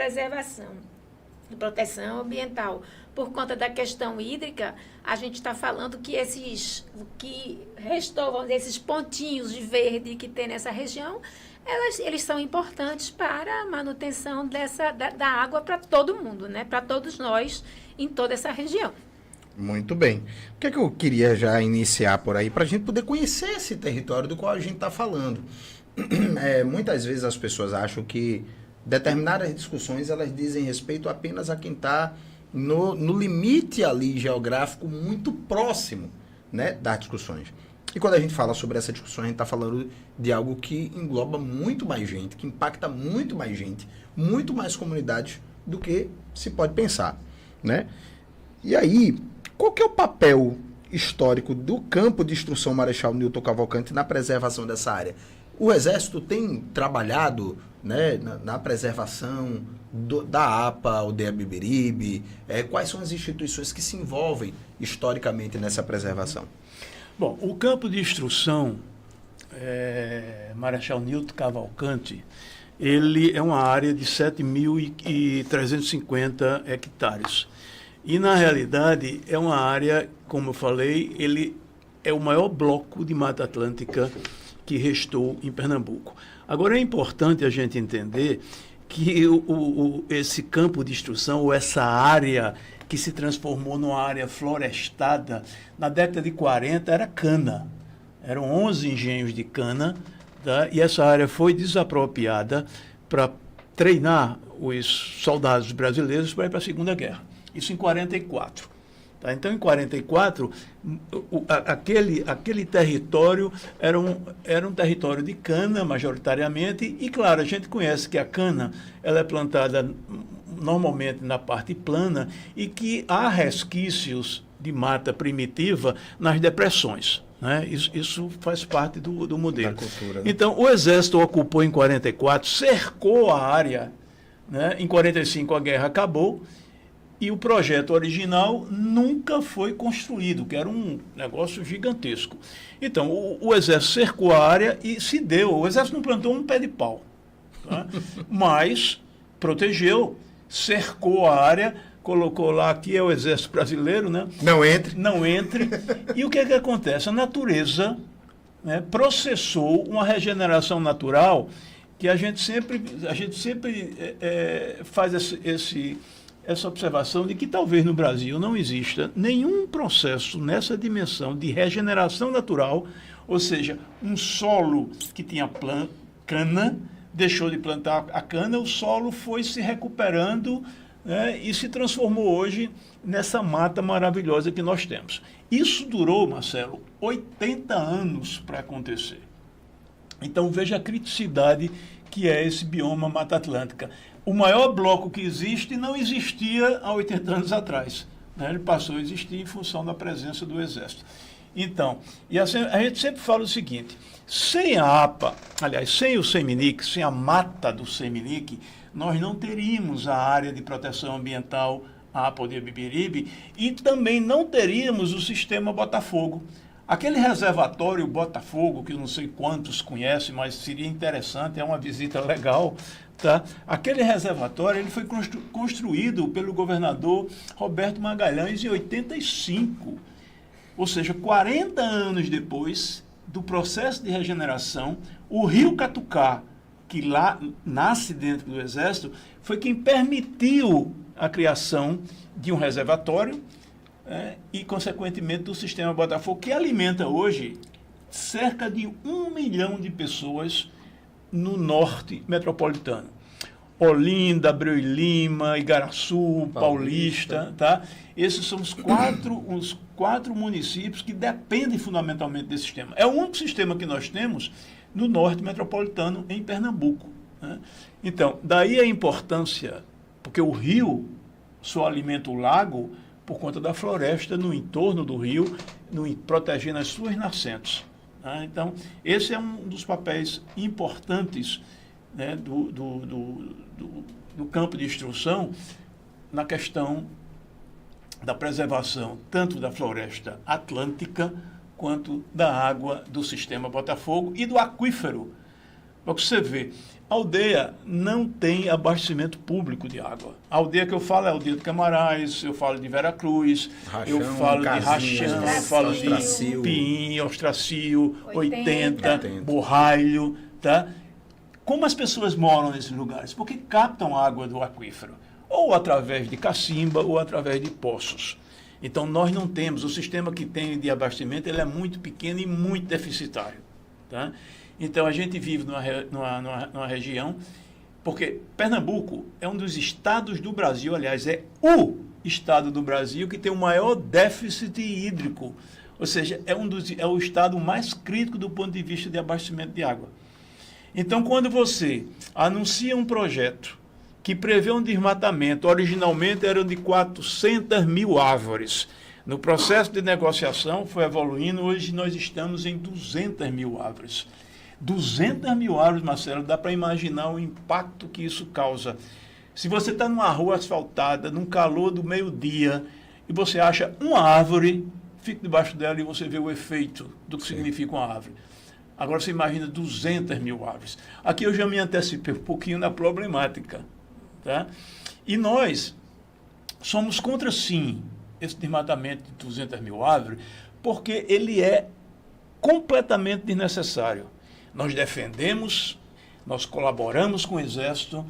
preservação, de proteção ambiental, por conta da questão hídrica, a gente está falando que o que restou, vamos dizer, esses pontinhos de verde que tem nessa região, eles são importantes para a manutenção da água para todo mundo, né? Para todos nós em toda essa região. Muito bem. O que é que eu queria já iniciar por aí, para a gente poder conhecer esse território do qual a gente está falando? Muitas vezes as pessoas acham que determinadas discussões elas dizem respeito apenas a quem está no limite ali geográfico muito próximo, né, das discussões. E quando a gente fala sobre essa discussão, a gente está falando de algo que engloba muito mais gente, que impacta muito mais gente, muito mais comunidades do que se pode pensar, né? E aí, qual que é o papel histórico do campo de instrução Marechal Newton Cavalcante na preservação dessa área? O Exército tem trabalhado, né, na preservação da APA, Aldeia Bibiribe? Quais são as instituições que se envolvem historicamente nessa preservação? Bom, o campo de instrução Marechal Newton Cavalcante, ele é uma área de 7.350 hectares. E, na realidade, é uma área, como eu falei, ele é o maior bloco de Mata Atlântica que restou em Pernambuco. Agora, é importante a gente entender que esse campo de instrução, ou essa área que se transformou numa área florestada, na década de 40 era cana. Eram 11 engenhos de cana, tá? E essa área foi desapropriada para treinar os soldados brasileiros para ir para a Segunda Guerra. Isso em 44. Tá? Então, em 44, aquele território era um território de cana, majoritariamente, e, claro, a gente conhece que a cana ela é plantada normalmente na parte plana e que há resquícios de mata primitiva nas depressões. Né? Isso faz parte do modelo. Da cultura, né? Então, o Exército ocupou em 44, cercou a área, né? Em 45 a guerra acabou, e o projeto original nunca foi construído, que era um negócio gigantesco. Então, o Exército cercou a área e se deu. O Exército não plantou um pé de pau, tá? Mas protegeu, cercou a área, colocou lá, aqui é o Exército Brasileiro, né? Não entre. Não entre. E o que é que acontece? A natureza, né, processou uma regeneração natural que a gente sempre faz essa observação de que talvez no Brasil não exista nenhum processo nessa dimensão de regeneração natural, ou seja, um solo que tinha cana, deixou de plantar a cana, o solo foi se recuperando, né, e se transformou hoje nessa mata maravilhosa que nós temos. Isso durou, Marcelo, 80 anos para acontecer. Então veja a criticidade que é esse bioma Mata Atlântica. O maior bloco que existe não existia há 80 anos atrás, né? Ele passou a existir em função da presença do Exército. Então, e a gente sempre fala o seguinte: sem a APA, aliás, sem o CEMINIC, sem a mata do CEMINIC, nós não teríamos a área de proteção ambiental, a APA Aldeia Bibiribe, e também não teríamos o sistema Botafogo. Aquele reservatório Botafogo, que eu não sei quantos conhecem, mas seria interessante, é uma visita legal, tá? Aquele reservatório ele foi construído pelo governador Roberto Magalhães em 85. Ou seja, 40 anos depois do processo de regeneração, o rio Catucá, que lá nasce dentro do Exército, foi quem permitiu a criação de um reservatório, e, consequentemente, do sistema Botafogo, que alimenta hoje cerca de 1 milhão de pessoas no norte metropolitano. Olinda, Abreu e Lima, Igaraçu, Paulista, tá? Esses são os quatro municípios que dependem fundamentalmente desse sistema. É o único sistema que nós temos no norte metropolitano, em Pernambuco, né? Então, daí a importância, porque o rio só alimenta o lago por conta da floresta no entorno do rio, protegendo as suas nascentes. Tá? Então, esse é um dos papéis importantes, né, do campo de instrução na questão da preservação tanto da floresta atlântica quanto da água do sistema Botafogo e do aquífero. Para você ver, A aldeia não tem abastecimento público de água. A aldeia que eu falo é a aldeia de Camarais, eu falo de Veracruz, eu falo de Rachão, eu falo de Piim, Ostracio, 80, Borralho, tá? Como as pessoas moram nesses lugares? Porque captam água do aquífero, ou através de cacimba, ou através de poços. Então, nós não temos, o sistema que tem de abastecimento, ele é muito pequeno e muito deficitário, tá? Então, a gente vive numa região, porque Pernambuco é um dos estados do Brasil, aliás, é o estado do Brasil que tem o maior déficit hídrico, ou seja, é o estado mais crítico do ponto de vista de abastecimento de água. Então, quando você anuncia um projeto que prevê um desmatamento, originalmente eram de 400 mil árvores, no processo de negociação foi evoluindo, hoje nós estamos em 200 mil árvores. 200 mil árvores, Marcelo, dá para imaginar o impacto que isso causa. Se você está numa rua asfaltada, num calor do meio-dia, e você acha uma árvore, fica debaixo dela e você vê o efeito do que significa uma árvore. Agora você imagina 200 mil árvores. Aqui eu já me antecipei um pouquinho na problemática, tá? E nós somos contra, sim, esse desmatamento de 200 mil árvores, porque ele é completamente desnecessário. Nós defendemos, nós colaboramos com o Exército,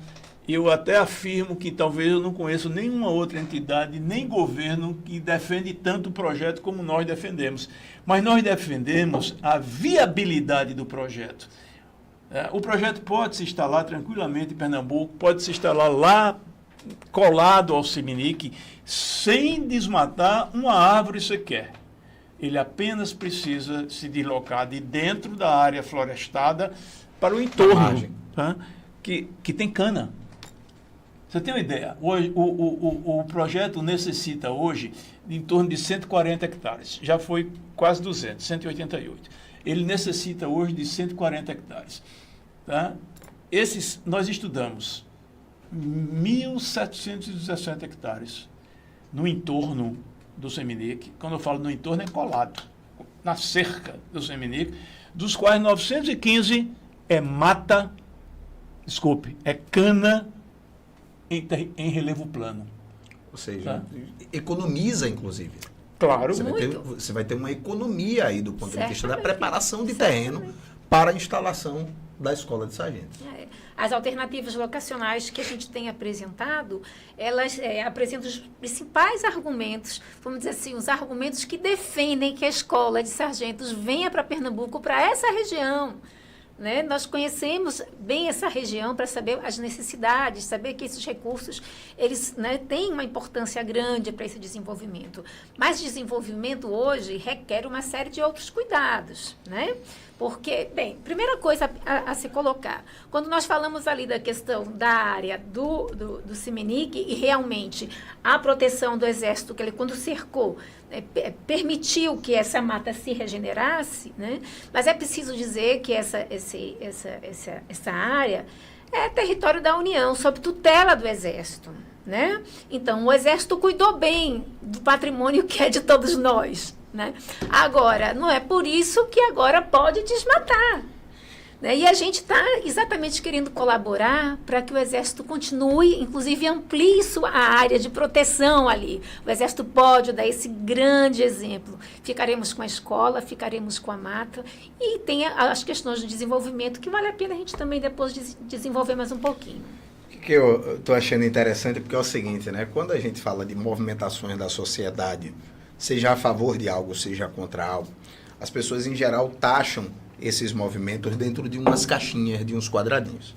e eu até afirmo que talvez eu não conheço nenhuma outra entidade, nem governo, que defende tanto o projeto como nós defendemos. Mas nós defendemos a viabilidade do projeto. O projeto pode se instalar tranquilamente em Pernambuco, pode se instalar lá, colado ao Seminique, sem desmatar uma árvore sequer. Ele apenas precisa se deslocar de dentro da área florestada para o entorno, tá? que tem cana. Você tem uma ideia? Hoje, o projeto necessita hoje de em torno de 140 hectares. Já foi quase 200, 188. Ele necessita hoje de 140 hectares. Tá? Nós estudamos 1.717 hectares no entorno do Seminique. Quando eu falo no entorno, é colado, na cerca do Seminique, dos quais 915 é mata, é cana em relevo plano. Ou seja, economiza, inclusive. Claro. Você vai ter uma economia aí do ponto de vista da preparação de terreno para a instalação da escola de sargentos. As alternativas locacionais que a gente tem apresentado, elas apresentam os principais argumentos, vamos dizer assim, os argumentos que defendem que a escola de sargentos venha para Pernambuco, para essa região. Né? Nós conhecemos bem essa região para saber as necessidades, saber que esses recursos eles, né, têm uma importância grande para esse desenvolvimento. Mas desenvolvimento hoje requer uma série de outros cuidados, né? Porque, bem, primeira coisa a se colocar, quando nós falamos ali da questão da área do Seminique e realmente a proteção do Exército, que ele quando cercou, permitiu que essa mata se regenerasse, né? Mas é preciso dizer que essa área é território da União, sob tutela do Exército, né? Então, o Exército cuidou bem do patrimônio que é de todos nós, né? Agora, não é por isso que agora pode desmatar. Né? E a gente está exatamente querendo colaborar para que o Exército continue, inclusive amplie a área de proteção ali. O Exército pode dar esse grande exemplo. Ficaremos com a escola, ficaremos com a mata e tem as questões de desenvolvimento que vale a pena a gente também depois desenvolver mais um pouquinho. O que eu estou achando interessante porque é o seguinte, né? Quando a gente fala de movimentações da sociedade, seja a favor de algo, seja contra algo, as pessoas em geral taxam esses movimentos dentro de umas caixinhas, de uns quadradinhos.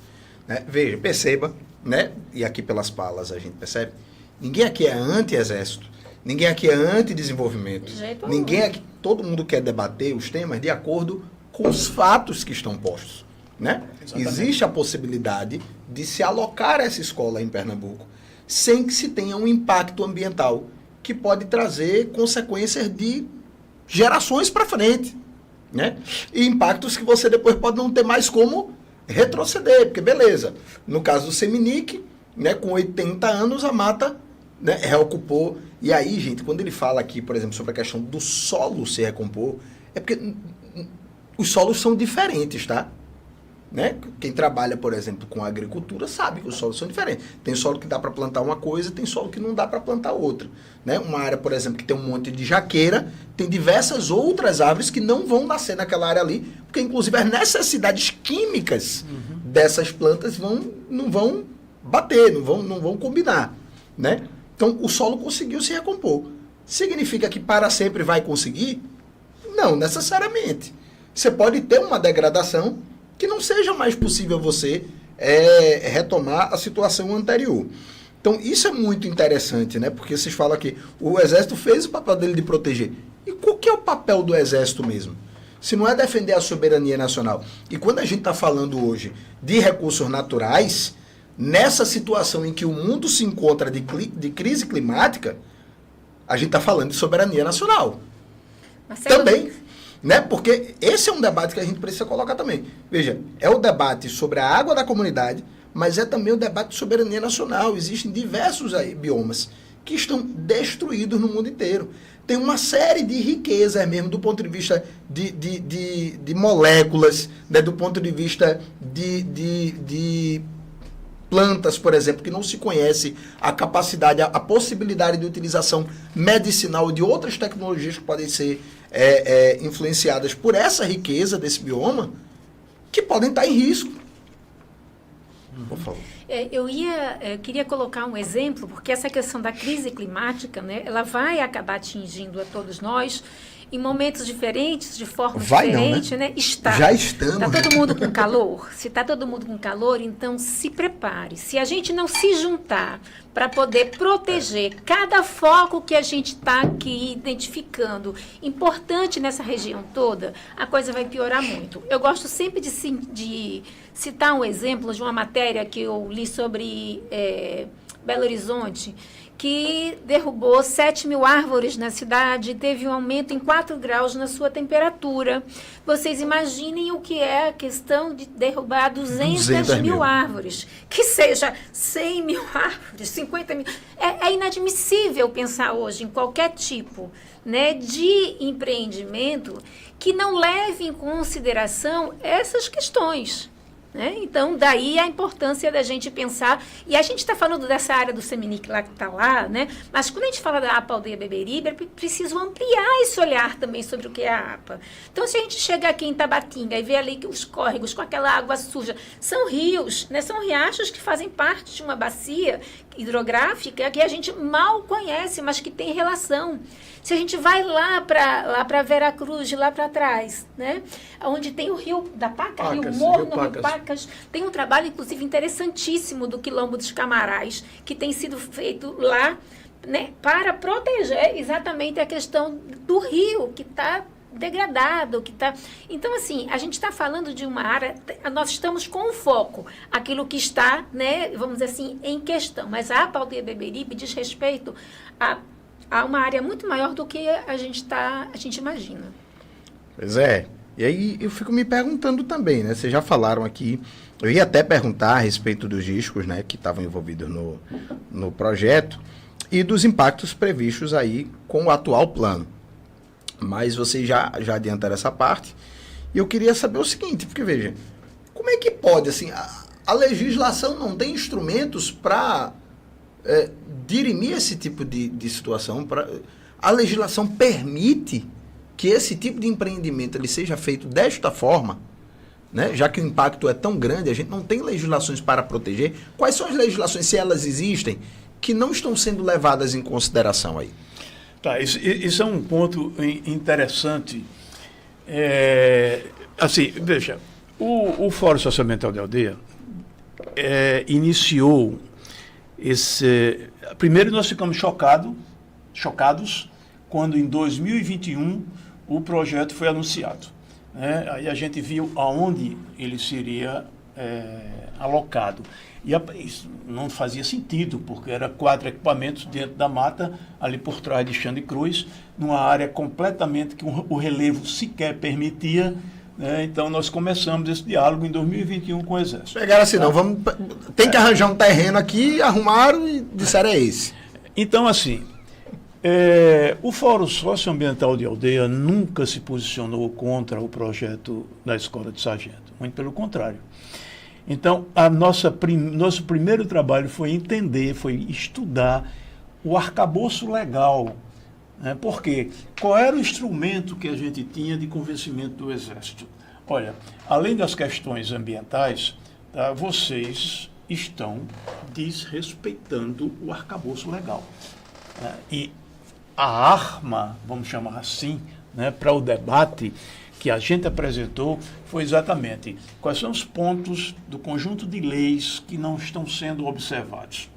Né? Veja, perceba, né? E aqui pelas palas a gente percebe, ninguém aqui é anti-exército, ninguém aqui é anti-desenvolvimento, ninguém aqui, todo mundo quer debater os temas de acordo com os fatos que estão postos. Né? Existe a possibilidade de se alocar essa escola em Pernambuco sem que se tenha um impacto ambiental que pode trazer consequências de gerações para frente. Né? E impactos que você depois pode não ter mais como retroceder, porque beleza, no caso do Seminique, né, com 80 anos a mata, né, reocupou, e aí, gente, quando ele fala aqui, por exemplo, sobre a questão do solo se recompor, é porque os solos são diferentes, tá? Né? Quem trabalha, por exemplo, com agricultura sabe que os solos são diferentes. Tem solo que dá para plantar uma coisa, tem solo que não dá para plantar outra. Né? Uma área, por exemplo, que tem um monte de jaqueira, tem diversas outras árvores que não vão nascer naquela área ali, porque inclusive as necessidades químicas dessas plantas não vão bater, não vão combinar. Né? Então, o solo conseguiu se recompor. Significa que para sempre vai conseguir? Não necessariamente. Você pode ter uma degradação que não seja mais possível você retomar a situação anterior. Então, isso é muito interessante, né? Porque vocês falam que o Exército fez o papel dele de proteger. E qual que é o papel do Exército mesmo? Se não é defender a soberania nacional. E quando a gente está falando hoje de recursos naturais, nessa situação em que o mundo se encontra de crise climática, a gente está falando de soberania nacional. Marcelo, também, né? Porque esse é um debate que a gente precisa colocar também. Veja, é o debate sobre a água da comunidade, mas é também o debate de soberania nacional. Existem diversos biomas que estão destruídos no mundo inteiro. Tem uma série de riquezas mesmo do ponto de vista de moléculas, né? Do ponto de vista de plantas, por exemplo, que não se conhece a capacidade, a possibilidade de utilização medicinal de outras tecnologias que podem ser influenciadas por essa riqueza desse bioma, que podem estar em risco. Por favor. Eu queria colocar um exemplo, porque essa questão da crise climática, né, ela vai acabar atingindo a todos nós em momentos diferentes, de forma diferente, né? Já estamos. Está todo mundo com calor? Se está todo mundo com calor, então se prepare. Se a gente não se juntar para poder proteger cada foco que a gente está aqui identificando, importante nessa região toda, a coisa vai piorar muito. Eu gosto sempre de citar um exemplo de uma matéria que eu li sobre Belo Horizonte, que derrubou 7.000 árvores na cidade e teve um aumento em 4 graus na sua temperatura. Vocês imaginem o que é a questão de derrubar 200 mil árvores, que seja 100 mil árvores, 50 mil. É inadmissível pensar hoje em qualquer tipo, né, de empreendimento que não leve em consideração essas questões. Né? Então, daí a importância da gente pensar, e a gente está falando dessa área do Seminic lá que está lá, né? Mas quando a gente fala da APA Aldeia Beberibe, é preciso ampliar esse olhar também sobre o que é a APA. Então, se a gente chega aqui em Tabatinga e vê ali que os córregos com aquela água suja são rios, né? São riachos que fazem parte de uma bacia hidrográfica que a gente mal conhece, mas que tem relação. Se a gente vai lá para Veracruz, lá para trás, né? Onde tem o Rio da Paca, Rio Morno, Rio Pacas, tem um trabalho, inclusive, interessantíssimo do Quilombo dos Camarais, que tem sido feito lá, né, para proteger exatamente a questão do rio, que está degradado, que está... Então, assim, a gente está falando de uma área, nós estamos com foco, aquilo que está, né, vamos dizer assim, em questão. Mas a APA Aldeia Beberibe diz respeito a uma área muito maior do que a gente imagina. Pois é. E aí eu fico me perguntando também, né? Vocês já falaram aqui, eu ia até perguntar a respeito dos riscos, né, que estavam envolvidos no projeto e dos impactos previstos aí com o atual plano. Mas vocês já adiantaram essa parte. E eu queria saber o seguinte, porque veja, como é que pode, assim, a legislação não tem instrumentos para dirimir esse tipo de situação? A legislação permite que esse tipo de empreendimento ele seja feito desta forma, né? Já que o impacto é tão grande, a gente não tem legislações para proteger. Quais são as legislações, se elas existem, que não estão sendo levadas em consideração aí? Tá, isso é um ponto interessante. Assim, veja, o Fórum Socioambiental de Aldeia iniciou esse... Primeiro nós ficamos chocados quando em 2021 o projeto foi anunciado. Né? Aí a gente viu aonde ele seria alocado. E isso não fazia sentido, porque era 4 equipamentos dentro da mata, ali por trás de Xande Cruz, numa área completamente que o relevo sequer permitia. Né? Então nós começamos esse diálogo em 2021 com o Exército. Pegaram assim, não, tem que arranjar um terreno aqui, arrumaram e disseram é esse. Então, assim, o Fórum Socioambiental de Aldeia nunca se posicionou contra o projeto da Escola de Sargento. muito pelo contrário. Então, nosso primeiro trabalho foi entender, foi estudar o arcabouço legal. Né? Por quê? Qual era o instrumento que a gente tinha de convencimento do Exército? Olha, além das questões ambientais, tá, vocês estão desrespeitando o arcabouço legal. E a arma, vamos chamar assim, né, para o debate que a gente apresentou foi exatamente quais são os pontos do conjunto de leis que não estão sendo observados.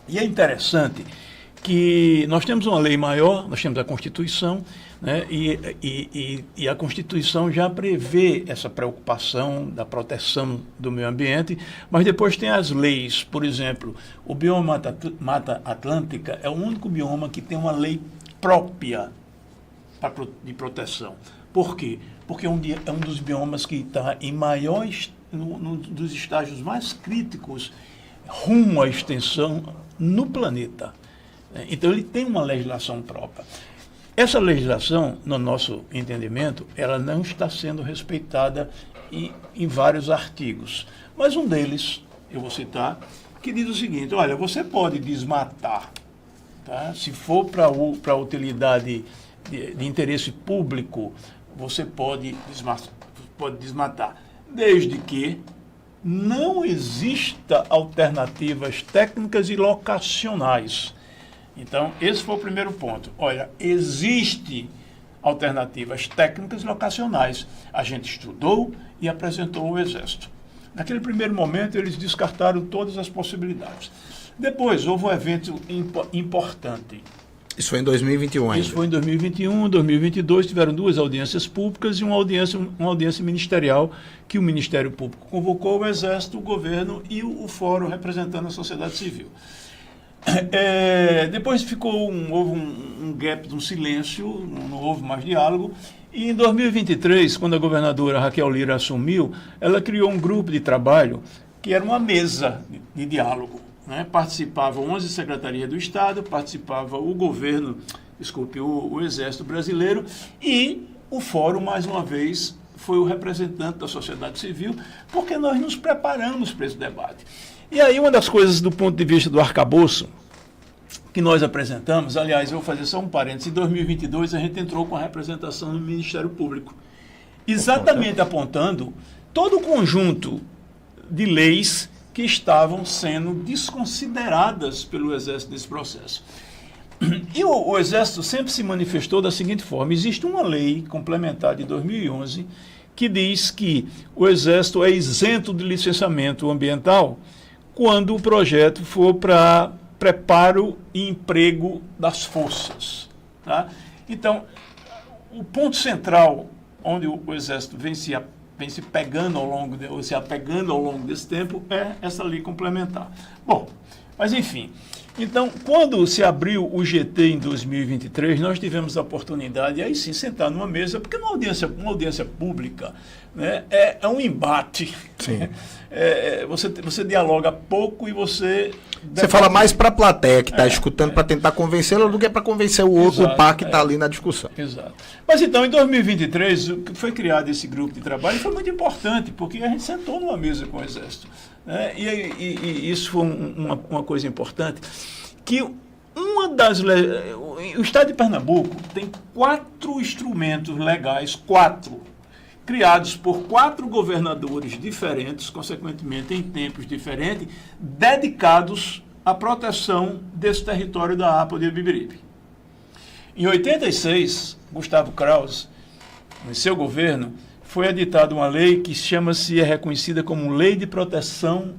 E é interessante que nós temos uma lei maior, nós temos a Constituição, né, e a Constituição já prevê essa preocupação da proteção do meio ambiente, mas depois tem as leis. Por exemplo, o bioma Mata Atlântica é o único bioma que tem uma lei própria de proteção. Por quê? Porque é um dos biomas que está em maior, dos estágios mais críticos rumo à extinção no planeta. Então, ele tem uma legislação própria. Essa legislação, no nosso entendimento, ela não está sendo respeitada em vários artigos. Mas um deles, eu vou citar, que diz o seguinte: olha, você pode desmatar, tá? Se for para utilidade de interesse público, você pode desmatar, desde que não exista alternativas técnicas e locacionais. Então, esse foi o primeiro ponto. Olha, existe alternativas técnicas e locacionais. A gente estudou e apresentou ao Exército. Naquele primeiro momento, eles descartaram todas as possibilidades. Depois, houve um evento importante. Isso foi em 2021 ainda. Isso foi em 2021, 2022, tiveram 2 audiências públicas e uma audiência ministerial que o Ministério Público convocou o Exército, o governo e o fórum representando a sociedade civil. Depois houve um gap, um silêncio, não houve mais diálogo. E em 2023, quando a governadora Raquel Lira assumiu, ela criou um grupo de trabalho que era uma mesa de diálogo. Né? Participavam 11 secretarias do Estado, participava o governo, o Exército Brasileiro, e o fórum, mais uma vez, foi o representante da sociedade civil, porque nós nos preparamos para esse debate. E aí, uma das coisas do ponto de vista do arcabouço que nós apresentamos, aliás, eu vou fazer só um parênteses, em 2022 a gente entrou com a representação no Ministério Público, exatamente apontando todo o conjunto de leis que estavam sendo desconsideradas pelo Exército nesse processo. E o Exército sempre se manifestou da seguinte forma: existe uma lei complementar de 2011 que diz que o Exército é isento de licenciamento ambiental quando o projeto for para preparo e emprego das forças. Tá? Então, o ponto central onde o Exército vem se apegando ao longo desse tempo é essa lei complementar. Bom, mas enfim, então, quando se abriu o GT em 2023, nós tivemos a oportunidade, aí sim, sentar numa mesa, porque uma audiência pública, né, é um embate. Sim. Você dialoga pouco e você fala mais para a plateia que está escutando para tentar convencê-lo do que para convencer o outro, o par que está ali na discussão. Exato. Mas então, em 2023, foi criado esse grupo de trabalho e foi muito importante, porque a gente sentou numa mesa com o Exército. Né? E isso foi uma coisa importante, que o Estado de Pernambuco tem 4 instrumentos legais, criados por 4 governadores diferentes, consequentemente em tempos diferentes, dedicados à proteção desse território da APA de Bibiribe. Em 86, Gustavo Krause, no seu governo, foi editada uma lei que é reconhecida como Lei de Proteção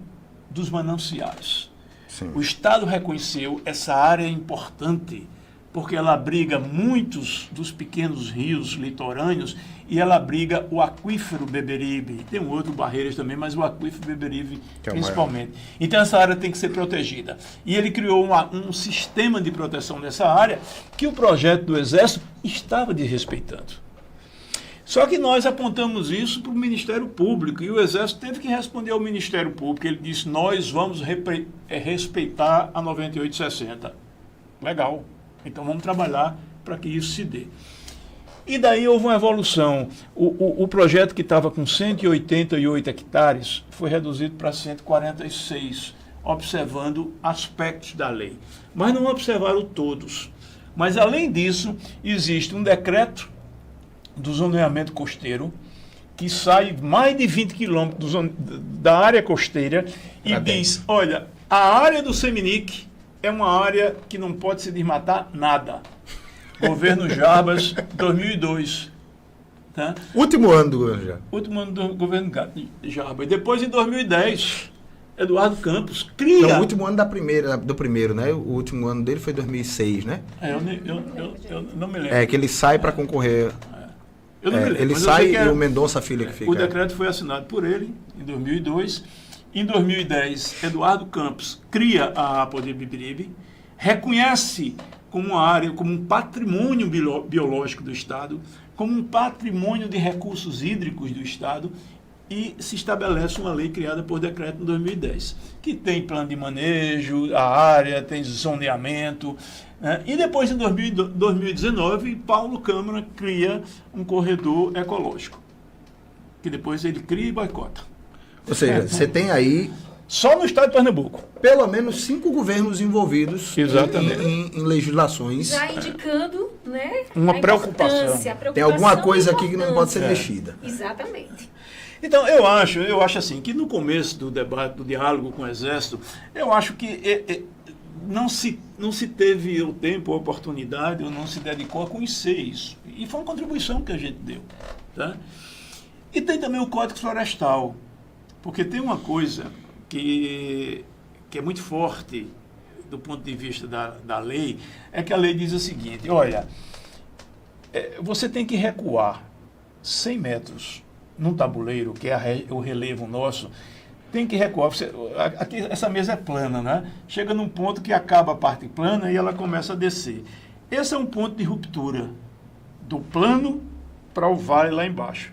dos Mananciais. Sim. O Estado reconheceu essa área importante, porque ela abriga muitos dos pequenos rios litorâneos e ela abriga o aquífero Beberibe. Tem um outro Barreiras também, mas o aquífero Beberibe principalmente. Então essa área tem que ser protegida. E ele criou um sistema de proteção dessa área que o projeto do Exército estava desrespeitando. Só que nós apontamos isso para o Ministério Público e o Exército teve que responder ao Ministério Público. Ele disse: nós vamos respeitar a 9860. Legal. Então vamos trabalhar para que isso se dê. E daí houve uma evolução. O projeto que estava com 188 hectares foi reduzido para 146, observando aspectos da lei. Mas não observaram todos. Mas, além disso, existe um decreto do zoneamento costeiro que sai mais de 20 quilômetros da área costeira e diz, olha, a área do Seminique é uma área que não pode se desmatar nada. Governo Jarbas, 2002. Tá? Último ano do governo Jarbas. Último ano do governo Jarbas. Depois, em 2010, Eduardo Campos cria... Não, o último ano do primeiro, né? O último ano dele foi 2006, né? Eu não me lembro. É, que ele sai para concorrer... Eu não me lembro, ele sai e o Mendonça Filho que fica. O decreto foi assinado por ele em 2002. Em 2010, Eduardo Campos cria a APA de Bibiribe, reconhece como uma área, como um patrimônio biológico do Estado, como um patrimônio de recursos hídricos do Estado, e se estabelece uma lei criada por decreto em 2010, que tem plano de manejo, a área, tem zoneamento, né? E depois, em 2019, Paulo Câmara cria um corredor ecológico, que depois ele cria e boicota. Ou seja, você tem aí... Só no estado de Pernambuco. Pelo menos 5 governos envolvidos em legislações. Já indicando, né, uma preocupação. Tem alguma coisa aqui que não pode ser mexida. Exatamente. Então, eu acho assim, que no começo do debate, do diálogo com o Exército, eu acho que não se teve o tempo, a oportunidade, ou não se dedicou a conhecer isso. E foi uma contribuição que a gente deu. Tá? E tem também o Código Florestal, porque tem uma coisa que é muito forte do ponto de vista da lei, é que a lei diz o seguinte, olha, você tem que recuar 100 metros num tabuleiro, que é o relevo nosso, tem que recuar. Aqui, essa mesa é plana, né? Chega num ponto que acaba a parte plana e ela começa a descer. Esse é um ponto de ruptura do plano para o vale lá embaixo.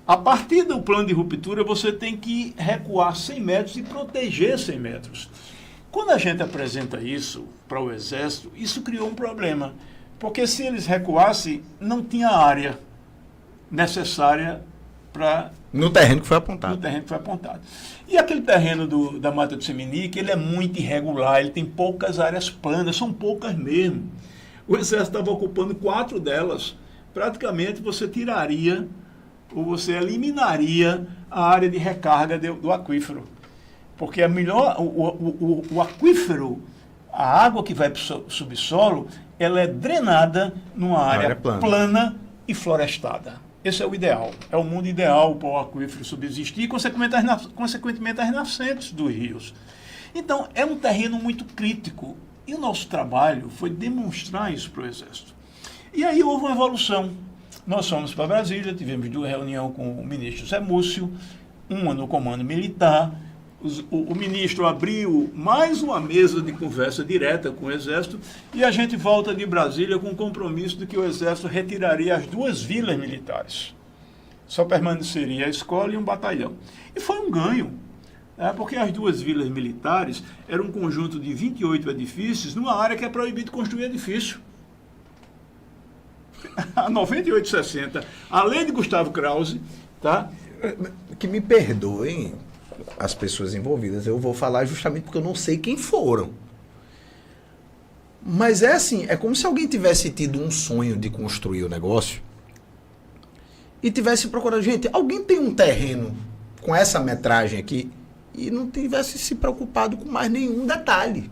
A partir do plano de ruptura, você tem que recuar 100 metros e proteger 100 metros. Quando a gente apresenta isso para o Exército, isso criou um problema. Porque se eles recuassem, não tinha área necessária para... No terreno que foi apontado. No terreno que foi apontado. E aquele terreno da Mata do Seminique, ele é muito irregular, ele tem poucas áreas planas, são poucas mesmo. O Exército estava ocupando 4 delas. Praticamente você tiraria... ou você eliminaria a área de recarga do aquífero. Porque a melhor, o aquífero, a água que vai para o subsolo, ela é drenada numa área plana e florestada. Esse é o ideal. É o mundo ideal para o aquífero subsistir e, consequentemente, as nascentes dos rios. Então, é um terreno muito crítico. E o nosso trabalho foi demonstrar isso para o Exército. E aí houve uma evolução. Nós fomos para Brasília, tivemos 2 reuniões com o ministro Zé Múcio, uma no comando militar. O ministro abriu mais uma mesa de conversa direta com o Exército e a gente volta de Brasília com o compromisso de que o Exército retiraria as 2 vilas militares. Só permaneceria a escola e um batalhão. E foi um ganho, porque as 2 vilas militares eram um conjunto de 28 edifícios numa área que é proibido construir edifício. A 9860, a lei de Gustavo Krause, tá? Que me perdoem as pessoas envolvidas, eu vou falar justamente porque eu não sei quem foram. Mas é assim, é como se alguém tivesse tido um sonho de construir o negócio e tivesse procurado, gente, alguém tem um terreno com essa metragem aqui e não tivesse se preocupado com mais nenhum detalhe.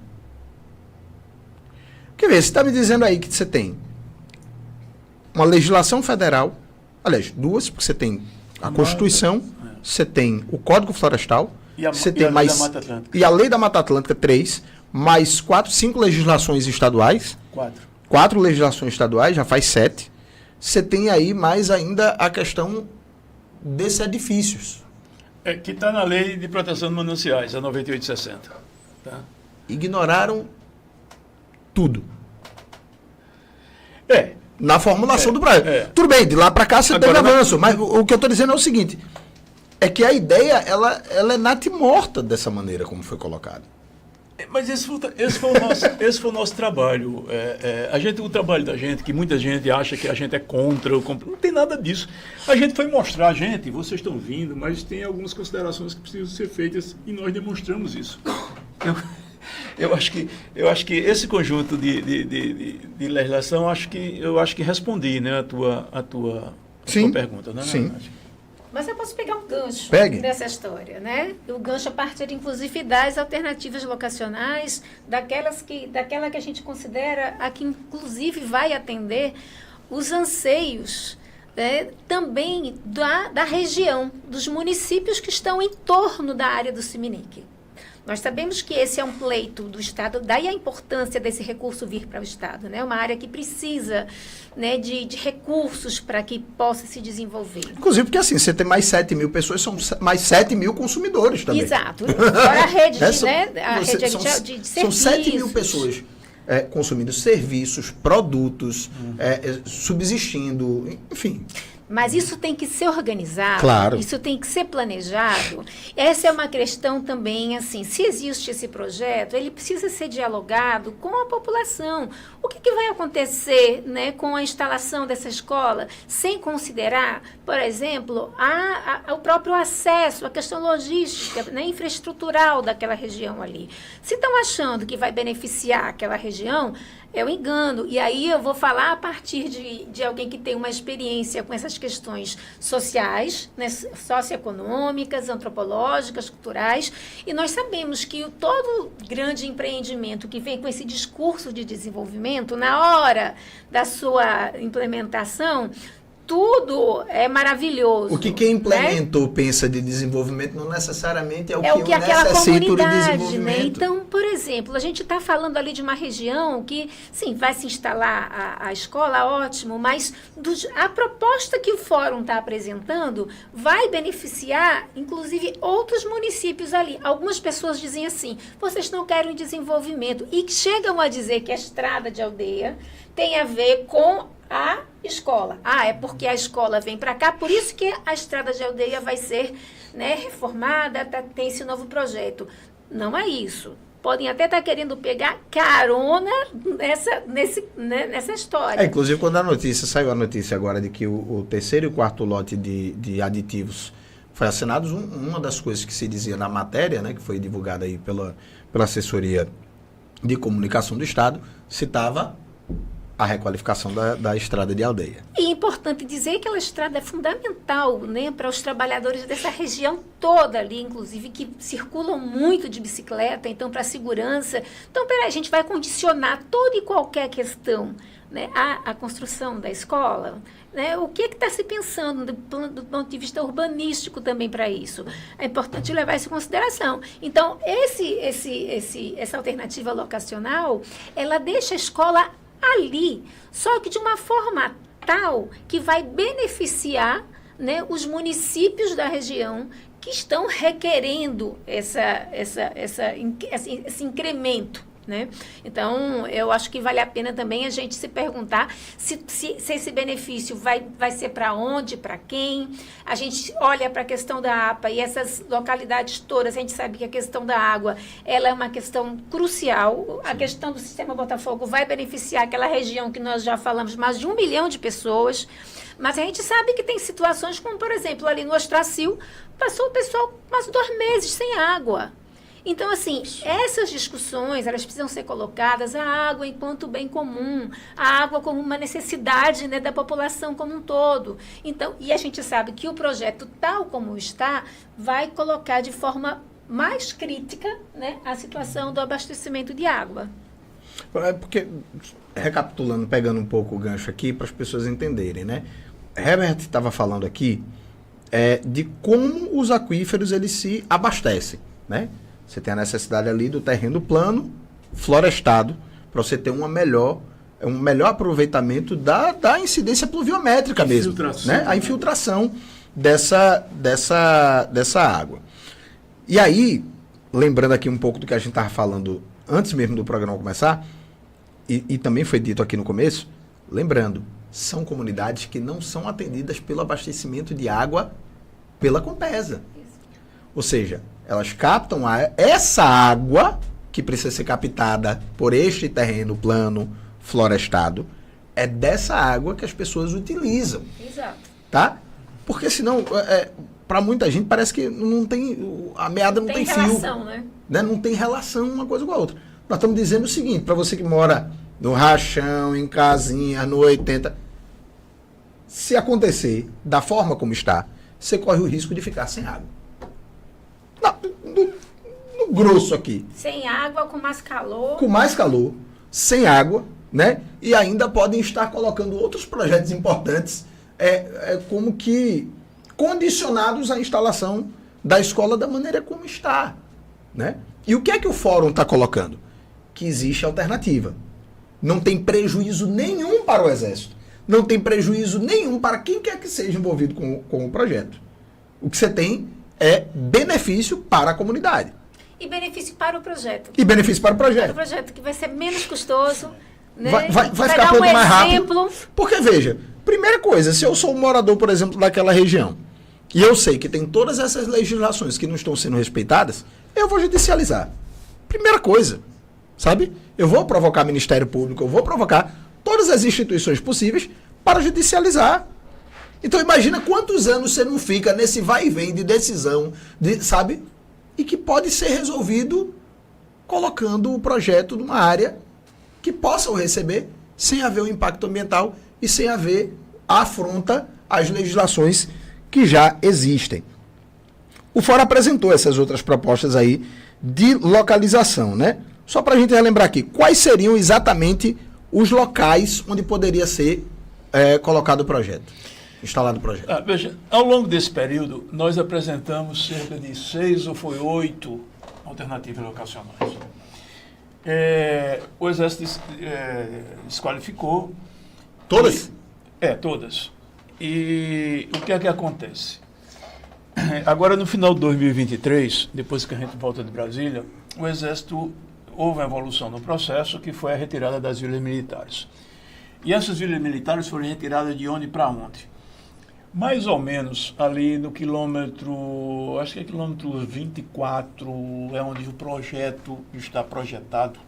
Quer ver, você está me dizendo aí que você tem uma legislação federal, aliás, 2, porque você tem a Constituição, você tem o Código Florestal, você tem mais e a Lei da Mata Atlântica 3, mais 5 legislações estaduais. 4 legislações estaduais, já faz 7. Você tem aí mais ainda a questão desses edifícios. Que está na Lei de Proteção de Mananciais, a 9860. Tá? Ignoraram tudo. Na formulação do Brasil. Tudo bem, de lá para cá você teve avanço, mas o que eu estou dizendo é o seguinte, é que a ideia ela é natimorta dessa maneira como foi colocada. Mas esse foi o nosso trabalho. O trabalho da gente, que muita gente acha que a gente é contra, não tem nada disso. A gente foi mostrar, vocês estão vindo, mas tem algumas considerações que precisam ser feitas e nós demonstramos isso. Eu acho que esse conjunto de legislação, eu acho que respondi, né, a tua pergunta, né? Sim. Mas eu posso pegar um gancho dessa história, né? O gancho a partir, inclusive, das alternativas locacionais, daquela que a gente considera a que, inclusive, vai atender os anseios, né, também da região, dos municípios que estão em torno da área do Ciminique. Nós sabemos que esse é um pleito do Estado, daí a importância desse recurso vir para o Estado, né? Uma área que precisa, né, de recursos para que possa se desenvolver. Inclusive porque assim, você tem mais 7 mil pessoas, são mais 7 mil consumidores também. Exato. Fora a rede, né? De serviços. São 7 mil pessoas consumindo serviços, produtos, subsistindo, enfim. Mas isso tem que ser organizado, claro. Isso tem que ser planejado. Essa é uma questão também, assim, se existe esse projeto, ele precisa ser dialogado com a população. O que vai acontecer, né, com a instalação dessa escola, sem considerar, por exemplo, o próprio acesso, a questão logística, né, infraestrutural daquela região ali. Se estão achando que vai beneficiar aquela região, é um engano. E aí eu vou falar a partir de alguém que tem uma experiência com essas questões sociais, né, socioeconômicas, antropológicas, culturais. E nós sabemos que todo grande empreendimento que vem com esse discurso de desenvolvimento, na hora da sua implementação, tudo é maravilhoso. O que quem implementou, né, pensa de desenvolvimento não necessariamente é o que aquela necessita de desenvolvimento. Né? Então, por exemplo, a gente está falando ali de uma região que, sim, vai se instalar a escola, ótimo, mas a proposta que o fórum está apresentando vai beneficiar, inclusive, outros municípios ali. Algumas pessoas dizem assim, vocês não querem desenvolvimento. E chegam a dizer que a estrada de aldeia tem a ver com a escola. É porque a escola vem para cá, por isso que a estrada de aldeia vai ser, né, reformada, tem esse novo projeto. Não é isso. Podem até estar querendo pegar carona nessa história. Inclusive, quando saiu a notícia agora de que o terceiro e o quarto lote de aditivos foi assinado, uma das coisas que se dizia na matéria, né, que foi divulgada aí pela assessoria de comunicação do Estado, citava a requalificação da estrada de aldeia. E é importante dizer que aquela estrada é fundamental, né, para os trabalhadores dessa região toda ali, inclusive, que circulam muito de bicicleta, então, para a segurança. Então, a gente vai condicionar toda e qualquer questão, né, a construção da escola, né? O que está se pensando do ponto de vista urbanístico também para isso? É importante levar isso em consideração. Então, essa alternativa locacional, ela deixa a escola ali, só que de uma forma tal que vai beneficiar, né, os municípios da região que estão requerendo esse incremento, né? Então, eu acho que vale a pena também a gente se perguntar se esse benefício vai ser para onde, para quem. A gente olha para a questão da APA e essas localidades todas, a gente sabe que a questão da água, ela é uma questão crucial. A questão do sistema Botafogo vai beneficiar aquela região que nós já falamos, mais de 1 milhão de pessoas. Mas a gente sabe que tem situações como, por exemplo, ali no Ostracil, passou o pessoal quase 2 meses sem água. Então, assim, essas discussões, elas precisam ser colocadas, a água enquanto bem comum, a água como uma necessidade, né, da população como um todo. Então, e a gente sabe que o projeto, tal como está, vai colocar de forma mais crítica, né, a situação do abastecimento de água. Porque, recapitulando, pegando um pouco o gancho aqui, para as pessoas entenderem, né? Herbert estava falando aqui de como os aquíferos eles se abastecem, né? Você tem a necessidade ali do terreno plano, florestado, para você ter um melhor aproveitamento da incidência pluviométrica mesmo. Né? A infiltração dessa água. E aí, lembrando aqui um pouco do que a gente estava falando antes mesmo do programa começar, e também foi dito aqui no começo, lembrando, são comunidades que não são atendidas pelo abastecimento de água pela Compesa. Ou seja, elas captam essa água que precisa ser captada por este terreno plano florestado, é dessa água que as pessoas utilizam. Exato. Tá? Porque senão, para muita gente, parece que não tem, a meada não tem fio. Relação, né? Não tem relação uma coisa com a outra. Nós estamos dizendo o seguinte, para você que mora no rachão, em casinha, no 80, se acontecer da forma como está, você corre o risco de ficar sem água. No grosso aqui. Sem água, com mais calor. Com mais calor, sem água, né? E ainda podem estar colocando outros projetos importantes, como que condicionados à instalação da escola da maneira como está, né? E o que é que o fórum está colocando? Que existe alternativa. Não tem prejuízo nenhum para o Exército. Não tem prejuízo nenhum para quem quer que seja envolvido com o projeto. O que você tem é benefício para a comunidade. E benefício para o projeto. E benefício para o projeto. Para o projeto, que vai ser menos custoso. Né? Vai ficar dar pronto mais exemplo. rápido. Porque, veja, primeira coisa, se eu sou um morador, por exemplo, daquela região, e eu sei que tem todas essas legislações que não estão sendo respeitadas, eu vou judicializar. Primeira coisa, sabe? Eu vou provocar Ministério Público, eu vou provocar todas as instituições possíveis para judicializar. Então imagina quantos anos você não fica nesse vai e vem de decisão, sabe? E que pode ser resolvido colocando o projeto numa área que possa o receber sem haver o impacto ambiental e sem haver a afronta às legislações que já existem. O Fórum apresentou essas outras propostas aí de localização, né? Só para a gente relembrar aqui, quais seriam exatamente os locais onde poderia ser colocado o projeto, instalado o projeto? Veja, ao longo desse período, nós apresentamos cerca de 6 ou foi 8 alternativas locacionais. O Exército desqualificou. Todas? Todas. E o que é que acontece? Agora, no final de 2023, depois que a gente volta de Brasília, o Exército houve uma evolução no processo, que foi a retirada das vilas militares. E essas vilas militares foram retiradas de onde para onde? Mais ou menos ali no quilômetro, acho que é quilômetro 24, é onde o projeto está projetado.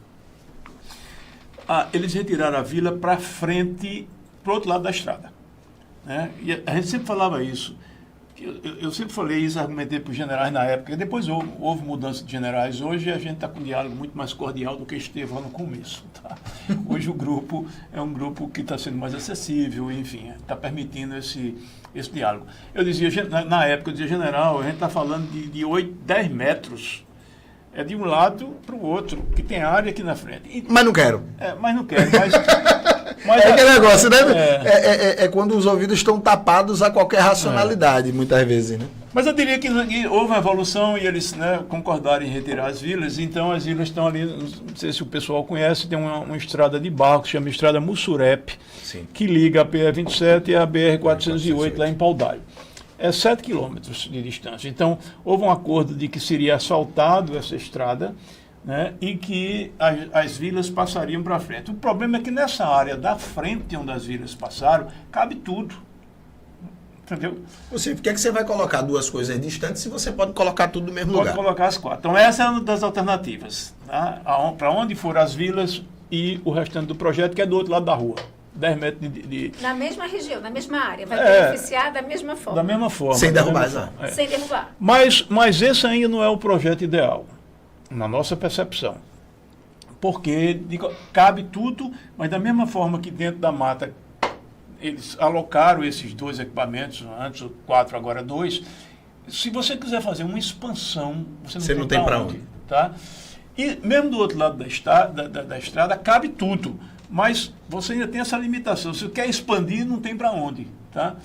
Eles retiraram a vila para frente, para o outro lado da estrada. Né? E a gente sempre falava isso. Eu sempre falei isso, argumentei para os generais na época, depois houve mudança de generais. Hoje a gente está com um diálogo muito mais cordial do que esteve lá no começo. Tá? Hoje o grupo é um grupo que está sendo mais acessível, enfim, está permitindo esse diálogo. Eu dizia, na época, eu dizia, general, a gente está falando de 8, 10 metros, de um lado para o outro, que tem área aqui na frente. Mas não quero. Mas não quero, mas aquele negócio, né? É quando os ouvidos estão tapados a qualquer racionalidade, muitas vezes, né? Mas eu diria que houve uma evolução e eles concordaram em retirar as vilas, então as vilas estão ali, não sei se o pessoal conhece, tem uma estrada de barco, que chama Estrada Mussurepe, que liga a PE27 e a BR-408 lá em Paudalho. É 7 quilômetros de distância. Então, houve um acordo de que seria asfaltado essa estrada, né, e que as vilas passariam para frente. O problema é que nessa área da frente onde as vilas passaram, cabe tudo. Entendeu? Por que é que você vai colocar duas coisas distantes se você pode colocar tudo no mesmo lugar? Pode colocar as 4. Então, essa é uma das alternativas. Tá? Para onde foram as vilas e o restante do projeto, que é do outro lado da rua. 10 metros de... Na mesma região, na mesma área. Vai beneficiar da mesma forma. Da mesma forma. Sem derrubar, Sem derrubar. Mas esse ainda não é o projeto ideal, na nossa percepção. Porque cabe tudo, mas da mesma forma que dentro da mata eles alocaram esses 2 equipamentos, antes 4, agora 2, se você quiser fazer uma expansão, você não tem para onde. Tá? E mesmo do outro lado da estrada, cabe tudo. Mas você ainda tem essa limitação. Se você quer expandir, não tem para onde. Tá?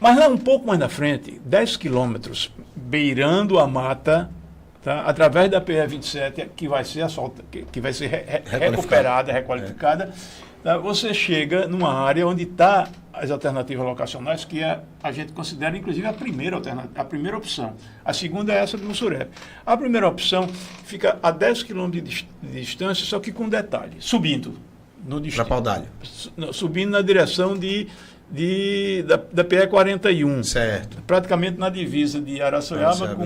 Mas lá um pouco mais na frente, 10 quilômetros, beirando a mata, tá? Através da PE27, que vai ser que vai ser recuperada, requalificada, tá? Você chega numa área onde está as alternativas locacionais, que a gente considera, inclusive, a primeira opção. A segunda é essa do Mussurepe. A primeira opção fica a 10 quilômetros de distância, só que com detalhe, subindo. Para Paudalho. Subindo na direção da PE41. Certo. Praticamente na divisa de Araçoiaba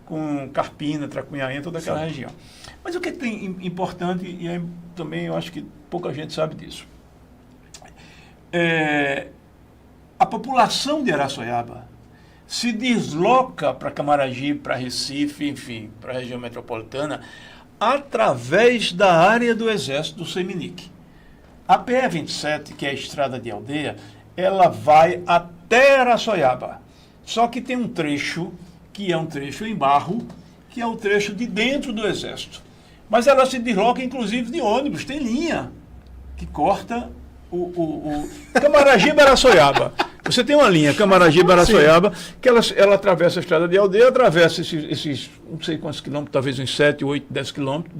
com Carpina, Tracunhaém, toda aquela região. Mas o que tem importante, e aí também eu acho que pouca gente sabe disso, a população de Araçoiaba se desloca para Camaragibe, para Recife, enfim, para a região metropolitana, através da área do Exército do Seminique. A PE-27, que é a estrada de aldeia, ela vai até Araçoiaba. Só que tem um trecho, que é um trecho em barro, que é o trecho de dentro do Exército. Mas ela se desloca, inclusive, de ônibus, tem linha que corta o Camaragibe-Araçoiaba. Você tem uma linha, Camaragibe-Araçoiaba, que ela atravessa a estrada de aldeia, atravessa esses não sei quantos quilômetros, talvez uns 7, 8, 10 quilômetros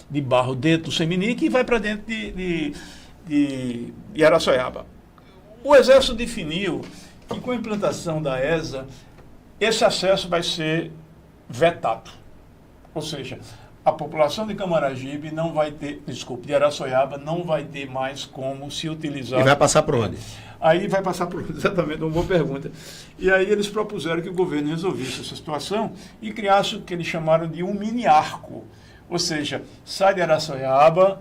de barro dentro do Seminique e vai para dentro de Araçoiaba. O Exército definiu que com a implantação da ESA, esse acesso vai ser vetado. Ou seja, a população de Camaragibe não vai ter, de Araçoiaba, não vai ter mais como se utilizar. E vai passar por onde? Aí vai passar por exatamente uma boa pergunta. E aí eles propuseram que o governo resolvesse essa situação e criasse o que eles chamaram de um mini arco. Ou seja, sai de Araçoiaba,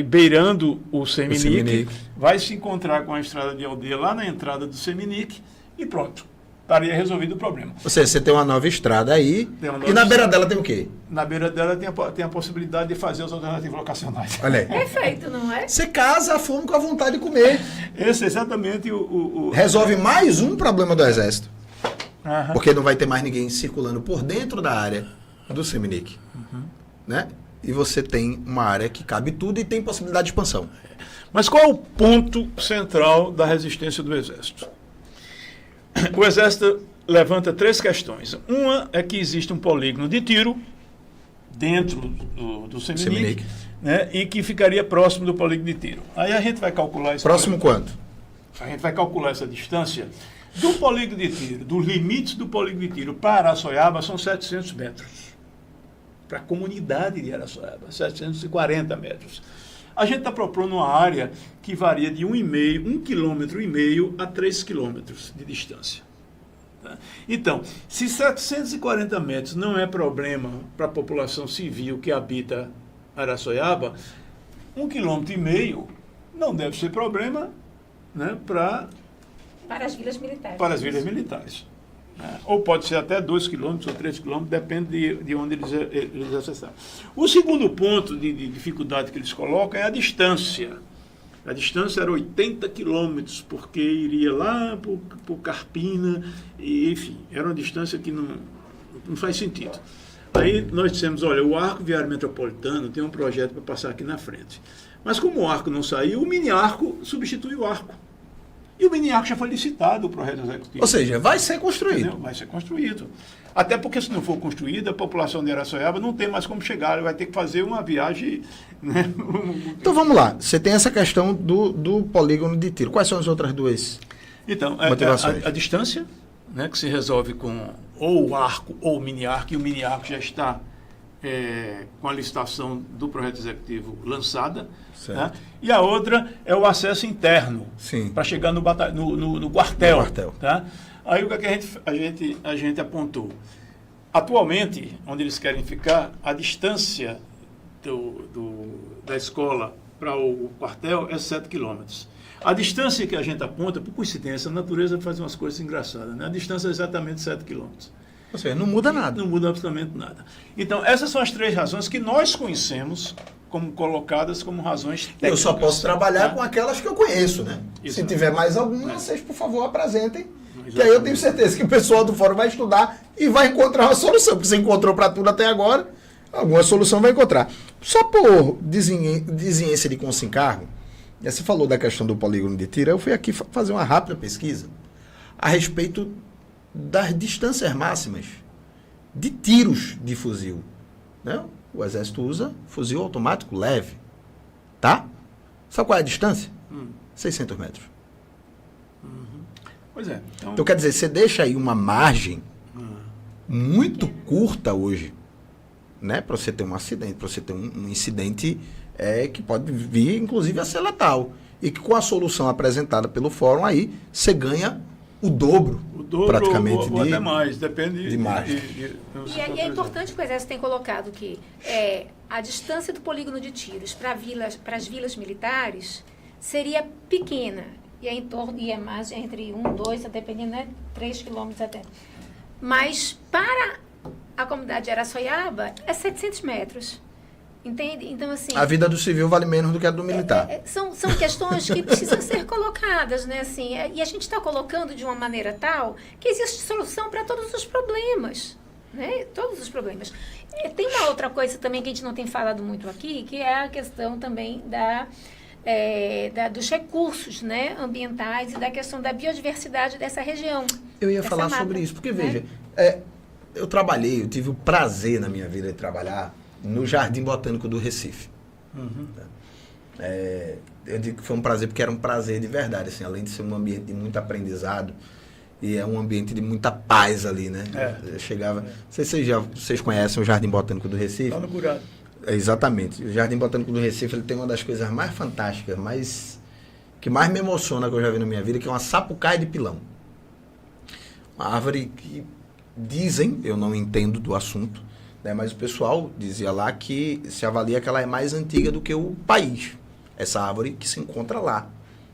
beirando o Seminique, vai se encontrar com a estrada de aldeia lá na entrada do Seminique e pronto. Estaria resolvido o problema. Ou seja, você tem uma nova estrada aí, e na beira dela tem o quê? Na beira dela tem a possibilidade de fazer as alternativas locacionais. Olha aí. Perfeito, não é? Você casa a fome com a vontade de comer. Esse é exatamente o... Resolve mais um problema do Exército. Aham. Porque não vai ter mais ninguém circulando por dentro da área do Seminique. Né? E você tem uma área que cabe tudo e tem possibilidade de expansão. Mas qual é o ponto central da resistência do Exército? O Exército levanta 3 questões. Uma é que existe um polígono de tiro dentro do Seminique, né, e que ficaria próximo do polígono de tiro. Aí a gente vai calcular isso. Próximo quanto? A gente vai calcular essa distância do polígono de tiro, dos limites do polígono de tiro para Araçoiaba são 700 metros. Para a comunidade de Araçoiaba, 740 metros. A gente está propondo uma área que varia de 1,5 km a 3 km de distância. Tá? Então, se 740 metros não é problema para a população civil que habita Araçoiaba, 1,5 km não deve ser problema, né, para as vilas militares. Para as vilas militares. Né? Ou pode ser até 2 km ou 3 km, depende de onde eles acessaram. O segundo ponto de dificuldade que eles colocam é a distância. A distância era 80 quilômetros, porque iria lá por Carpina, e, enfim, era uma distância que não faz sentido. Aí nós dissemos, olha, o arco viário metropolitano tem um projeto para passar aqui na frente. Mas como o arco não saiu, o mini arco substitui o arco. E o mini-arco já foi licitado, o projeto executivo. Ou seja, vai ser construído. Entendeu? Vai ser construído. Até porque, se não for construído, a população de Araçoiaba não tem mais como chegar. Ele vai ter que fazer uma viagem... Né? Então, vamos lá. Você tem essa questão do polígono de tiro. Quais são as outras duas motivações? A distância, né, que se resolve com ou o arco ou o mini-arco. E o mini-arco já está com a licitação do projeto executivo lançada. Né? E a outra é o acesso interno, para chegar no quartel. Tá? Aí o que a gente apontou? Atualmente, onde eles querem ficar, a distância da escola para o quartel é 7 quilômetros. A distância que a gente aponta, por coincidência, a natureza faz umas coisas engraçadas, né? A distância é exatamente 7 quilômetros. Ou seja, não muda nada. Não muda absolutamente nada. Então, essas são as 3 razões que nós conhecemos como colocadas como razões técnicas. Eu só posso trabalhar com aquelas que eu conheço, né? Isso. Se tiver mais alguma, vocês, por favor, apresentem. Que aí eu tenho certeza que o pessoal do fórum vai estudar e vai encontrar uma solução. Porque você encontrou para tudo até agora, alguma solução vai encontrar. Só por desinência de consencargo, você falou da questão do polígono de tiro, eu fui aqui fazer uma rápida pesquisa a respeito das distâncias máximas de tiros de fuzil. Né? O Exército usa fuzil automático leve. Tá? Sabe qual é a distância? 600 metros. Pois é. Então, quer dizer, você deixa aí uma margem muito curta hoje, né? Para você ter um acidente, para você ter um incidente que pode vir, inclusive, a ser letal. E que com a solução apresentada pelo fórum aí, você ganha o dobro praticamente ou até mais, depende de mais. E é importante que o Exército tem colocado que a distância do polígono de tiros para as vilas militares seria pequena, e é em torno, e é mais entre 1, 2, dependendo, né, 3 quilômetros até. Mas para a comunidade de Araçoiaba é 700 metros. Entende? Então, assim... A vida do civil vale menos do que a do militar. São questões que precisam ser colocadas, né? Assim, e a gente está colocando de uma maneira tal que existe solução para todos os problemas. Né? Todos os problemas. Tem uma outra coisa também que a gente não tem falado muito aqui, que é a questão também dos recursos, né, ambientais e da questão da biodiversidade dessa região. Eu ia falar sobre isso, porque, veja, eu tive o prazer na minha vida de trabalhar no Jardim Botânico do Recife. Uhum. Eu digo que foi um prazer porque era um prazer de verdade, assim, além de ser um ambiente de muito aprendizado, e é um ambiente de muita paz ali, né? Eu chegava... Não sei se vocês conhecem o Jardim Botânico do Recife. Lá no Curado. Exatamente. O Jardim Botânico do Recife, ele tem uma das coisas mais fantásticas, que mais me emociona que eu já vi na minha vida, que é uma sapucaia de pilão. Uma árvore que dizem, eu não entendo do assunto, né, mas o pessoal dizia lá que se avalia que ela é mais antiga do que o país. Essa árvore que se encontra lá,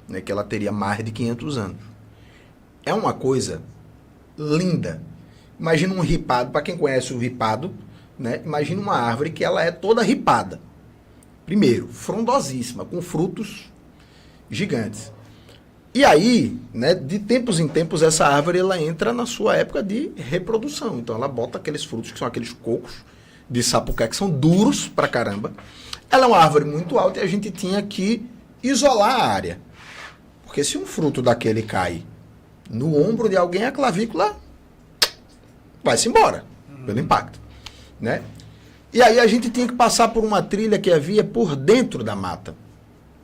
né, que ela teria mais de 500 anos. É uma coisa linda. Imagina um ripado, para quem conhece o ripado, né, imagina uma árvore que ela é toda ripada. Primeiro, frondosíssima, com frutos gigantes. E aí, né, de tempos em tempos, essa árvore ela entra na sua época de reprodução. Então ela bota aqueles frutos, que são aqueles cocos de sapucaí, que são duros pra caramba. Ela é uma árvore muito alta e a gente tinha que isolar a área. Porque se um fruto daquele cai no ombro de alguém, a clavícula vai-se embora, pelo impacto. Né? E aí a gente tinha que passar por uma trilha que havia por dentro da mata,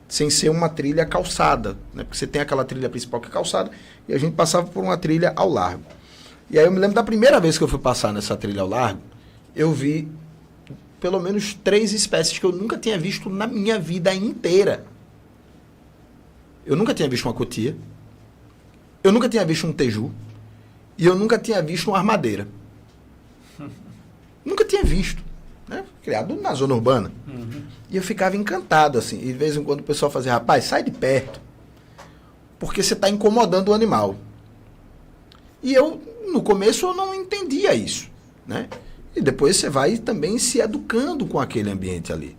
sem ser uma trilha calçada, né? Porque você tem aquela trilha principal que é calçada, e a gente passava por uma trilha ao largo. E aí eu me lembro da primeira vez que eu fui passar nessa trilha ao largo, eu vi pelo menos 3 espécies que eu nunca tinha visto na minha vida inteira. Eu nunca tinha visto uma cotia, eu nunca tinha visto um teju, e eu nunca tinha visto uma armadeira. Nunca tinha visto, né? Criado na zona urbana. Uhum. E eu ficava encantado, assim. E de vez em quando o pessoal fazia, rapaz, sai de perto, porque você está incomodando o animal. E eu, no começo, eu não entendia isso, né? E depois você vai também se educando com aquele ambiente ali.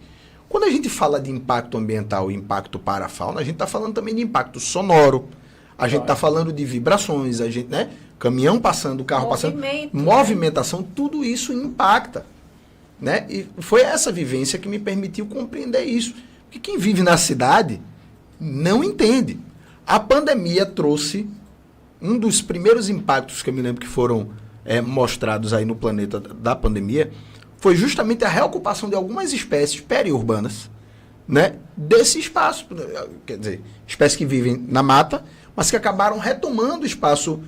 Quando a gente fala de impacto ambiental e impacto para a fauna, a gente está falando também de impacto sonoro, a gente está falando de vibrações, a gente, né? Caminhão passando, carro passando, movimentação, tudo isso impacta, né? E foi essa vivência que me permitiu compreender isso. Porque quem vive na cidade não entende. A pandemia trouxe um dos primeiros impactos que eu me lembro que foram mostrados aí no planeta da pandemia, foi justamente a reocupação de algumas espécies periurbanas, né, desse espaço. Quer dizer, espécies que vivem na mata, mas que acabaram retomando o espaço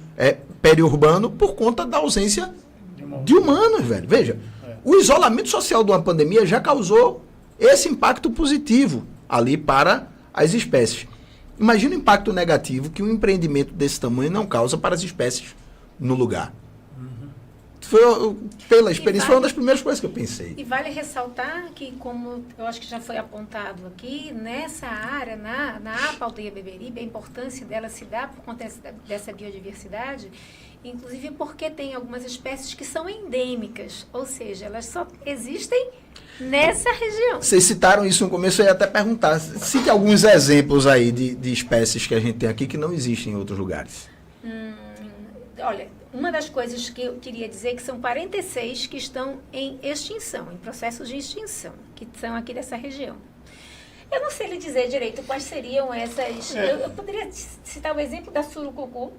periurbano por conta da ausência de humanos, velho. Veja, o isolamento social de uma pandemia já causou esse impacto positivo ali para as espécies. Imagina o impacto negativo que um empreendimento desse tamanho não causa para as espécies no lugar. Pela experiência, foi uma das primeiras coisas que eu pensei. E vale ressaltar que, como eu acho que já foi apontado aqui, nessa área, na APA Aldeia Beberibe, a importância dela se dá por conta dessa biodiversidade, inclusive porque tem algumas espécies que são endêmicas, ou seja, elas só existem nessa região. Vocês citaram isso no começo, eu ia até perguntar, cite alguns exemplos aí de espécies que a gente tem aqui que não existem em outros lugares. Olha, uma das coisas que eu queria dizer é que são 46 que estão em extinção, em processos de extinção, que são aqui dessa região. Eu não sei lhe dizer direito quais seriam essas... Eu poderia citar o exemplo da surucucu,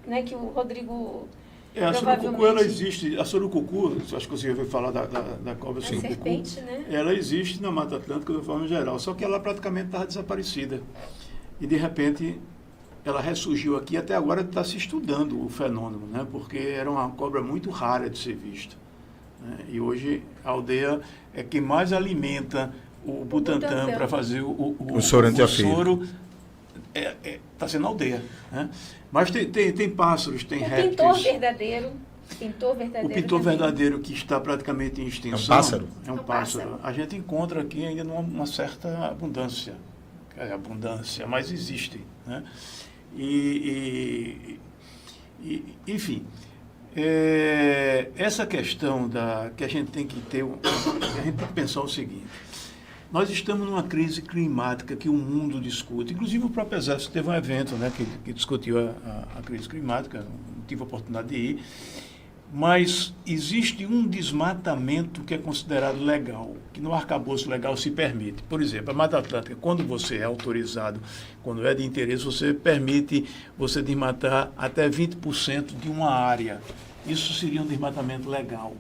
né, que o Rodrigo... A surucucu, ela existe. A surucucu, acho que você ouviu falar da cobra surucucu. Serpente, né? Ela existe na Mata Atlântica de forma geral, só que ela praticamente estava desaparecida. E, de repente, ela ressurgiu aqui, até agora está se estudando o fenômeno, né? Porque era uma cobra muito rara de ser vista. Né? E hoje a aldeia é quem mais alimenta o Butantan para fazer o soro está sendo aldeia. Né? Mas tem pássaros, tem répteis. Pintor verdadeiro. O pintor verdadeiro que está praticamente em extinção. É um pássaro? É um pássaro. A gente encontra aqui ainda numa certa abundância. Mas existe. Né? Enfim, essa questão que a gente tem que pensar o seguinte: nós estamos numa crise climática que o mundo discute, inclusive o próprio Exército teve um evento, né, que discutiu a crise climática, não tive a oportunidade de ir, mas existe um desmatamento que é considerado legal, que no arcabouço legal se permite. Por exemplo, a Mata Atlântica, quando você é autorizado, quando é de interesse, você permite você desmatar até 20% de uma área. Isso seria um desmatamento legal.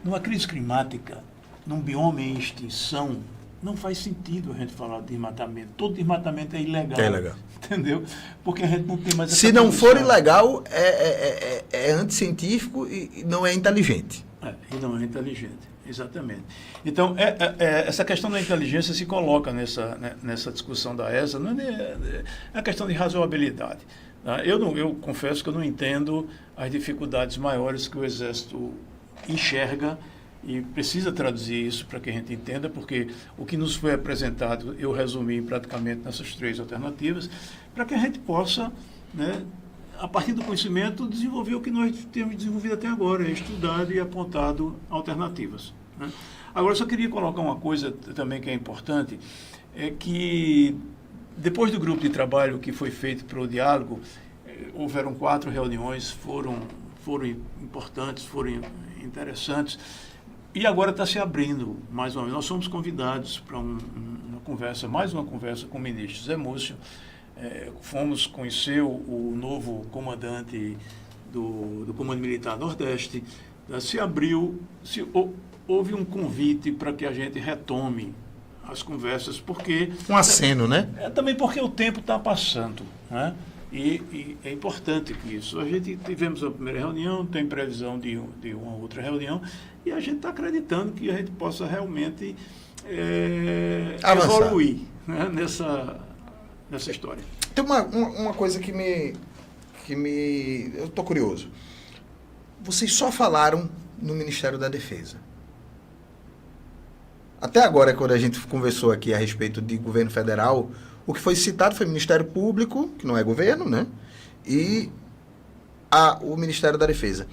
Numa crise climática, num bioma em extinção, não faz sentido a gente falar de desmatamento. Todo desmatamento é ilegal. É ilegal. Entendeu? Porque a gente não tem mais essa Se não condição. for ilegal, é anticientífico e não é inteligente. E não é inteligente, exatamente. Então, essa questão da inteligência se coloca nessa discussão da ESA, não é a questão de razoabilidade. Tá? Eu confesso que eu não entendo as dificuldades maiores que o Exército enxerga e precisa traduzir isso para que a gente entenda, porque o que nos foi apresentado eu resumi praticamente nessas 3 alternativas, para que a gente possa, né, a partir do conhecimento, desenvolver o que nós temos desenvolvido até agora, estudado e apontado alternativas. Né? Agora, eu só queria colocar uma coisa também que é importante, é que depois do grupo de trabalho que foi feito para o diálogo, houveram 4 reuniões, foram importantes, foram interessantes, e agora está se abrindo mais uma vez. Nós somos convidados para mais uma conversa com o ministro Zé Múcio. Fomos conhecer o novo comandante do Comando Militar Nordeste. Houve um convite para que a gente retome as conversas, porque... Um aceno, né? Também porque o tempo está passando, né? E é importante que isso. A gente tivemos a primeira reunião, tem previsão de uma outra reunião, e a gente está acreditando que a gente possa realmente evoluir, né, nessa história. Tem uma coisa que me... Eu estou curioso. Vocês só falaram no Ministério da Defesa. Até agora, quando a gente conversou aqui a respeito de governo federal, o que foi citado foi o Ministério Público, que não é governo, né? E o Ministério da Defesa.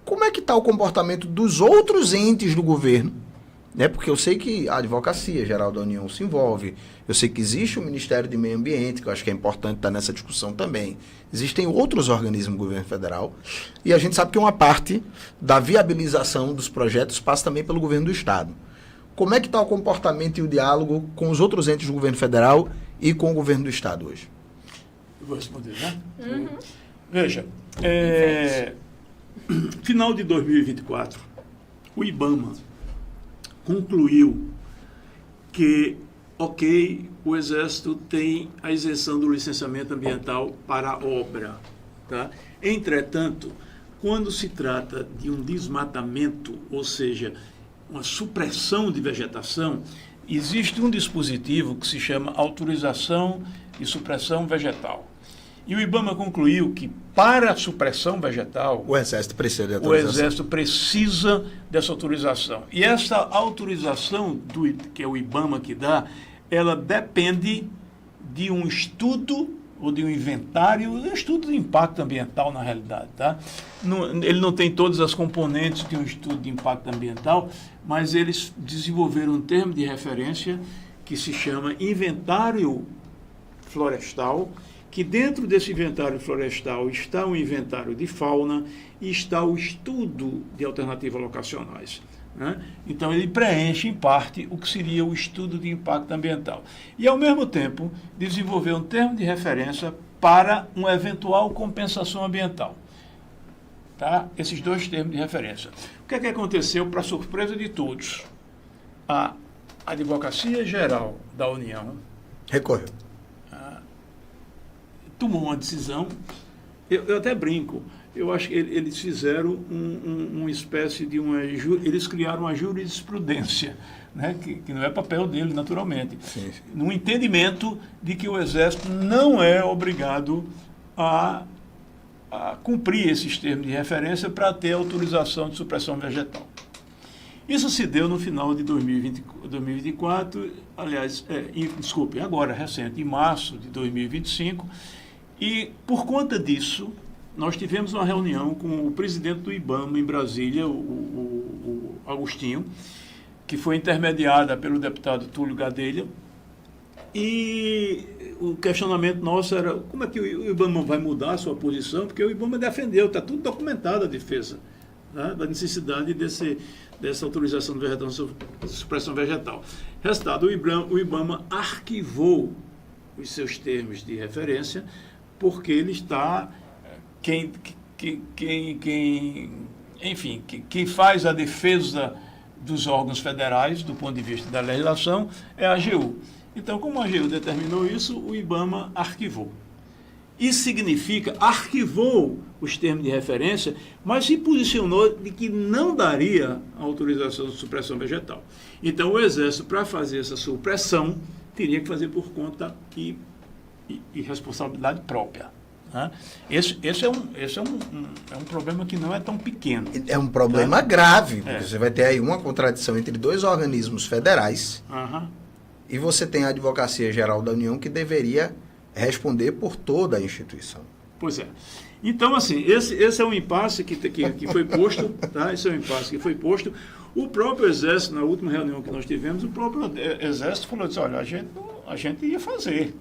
Como é que está o comportamento dos outros entes do governo? Né? Porque eu sei que a Advocacia Geral da União se envolve, eu sei que existe o Ministério do Meio Ambiente, que eu acho que é importante estar nessa discussão também. Existem outros organismos do governo federal, e a gente sabe que uma parte da viabilização dos projetos passa também pelo governo do Estado. Como é que está o comportamento e o diálogo com os outros entes do governo federal e com o governo do Estado hoje? Eu vou responder, né? Uhum. Veja, final de 2024, o IBAMA concluiu que, o Exército tem a isenção do licenciamento ambiental para a obra. Tá? Entretanto, quando se trata de um desmatamento, ou seja, uma supressão de vegetação, existe um dispositivo que se chama autorização de supressão vegetal. E o IBAMA concluiu que, para a supressão vegetal, o Exército precisa de autorização. O Exército precisa dessa autorização. E essa autorização, que é o IBAMA que dá, ela depende de um estudo ou de um inventário, um estudo de impacto ambiental, na realidade. Tá? Ele não tem todas as componentes de um estudo de impacto ambiental, mas eles desenvolveram um termo de referência que se chama inventário florestal, que dentro desse inventário florestal está um inventário de fauna e está o estudo de alternativas locacionais. Né? Então, ele preenche, em parte, o que seria o estudo de impacto ambiental. E, ao mesmo tempo, desenvolveu um termo de referência para uma eventual compensação ambiental. Tá? Esses 2 termos de referência. O que é que aconteceu, para surpresa de todos? A Advocacia Geral da União recorreu. Tomou uma decisão, eu até brinco, eu acho que eles fizeram uma espécie de eles criaram uma jurisprudência, né, que não é papel dele, naturalmente, Sim. no entendimento de que o Exército não é obrigado a cumprir esses termos de referência para ter autorização de supressão vegetal. Isso se deu no final de 2024, aliás, desculpe, agora recente, em março de 2025, e por conta disso, nós tivemos uma reunião com o presidente do IBAMA em Brasília, o Agostinho, que foi intermediada pelo deputado Túlio Gadelha, e o questionamento nosso era como é que o IBAMA vai mudar a sua posição, porque o IBAMA defendeu, está tudo documentado a defesa, né, da necessidade dessa autorização de supressão vegetal. Resultado, o IBAMA arquivou os seus termos de referência, porque ele está... Quem faz a defesa dos órgãos federais, do ponto de vista da legislação, é a AGU. Então, como a AGU determinou isso, o IBAMA arquivou. Isso significa, arquivou os termos de referência, mas se posicionou de que não daria a autorização de supressão vegetal. Então, o Exército, para fazer essa supressão, teria que fazer por conta e responsabilidade própria. Esse é um problema que não é tão pequeno. É um problema grave, porque você vai ter aí uma contradição entre dois organismos federais e você tem a Advocacia Geral da União que deveria responder por toda a instituição. Pois é. Então, assim, esse é um impasse que foi posto, tá? Esse é um impasse que foi posto. O próprio Exército, na última reunião que nós tivemos, o próprio Exército falou assim, olha, a gente ia fazer.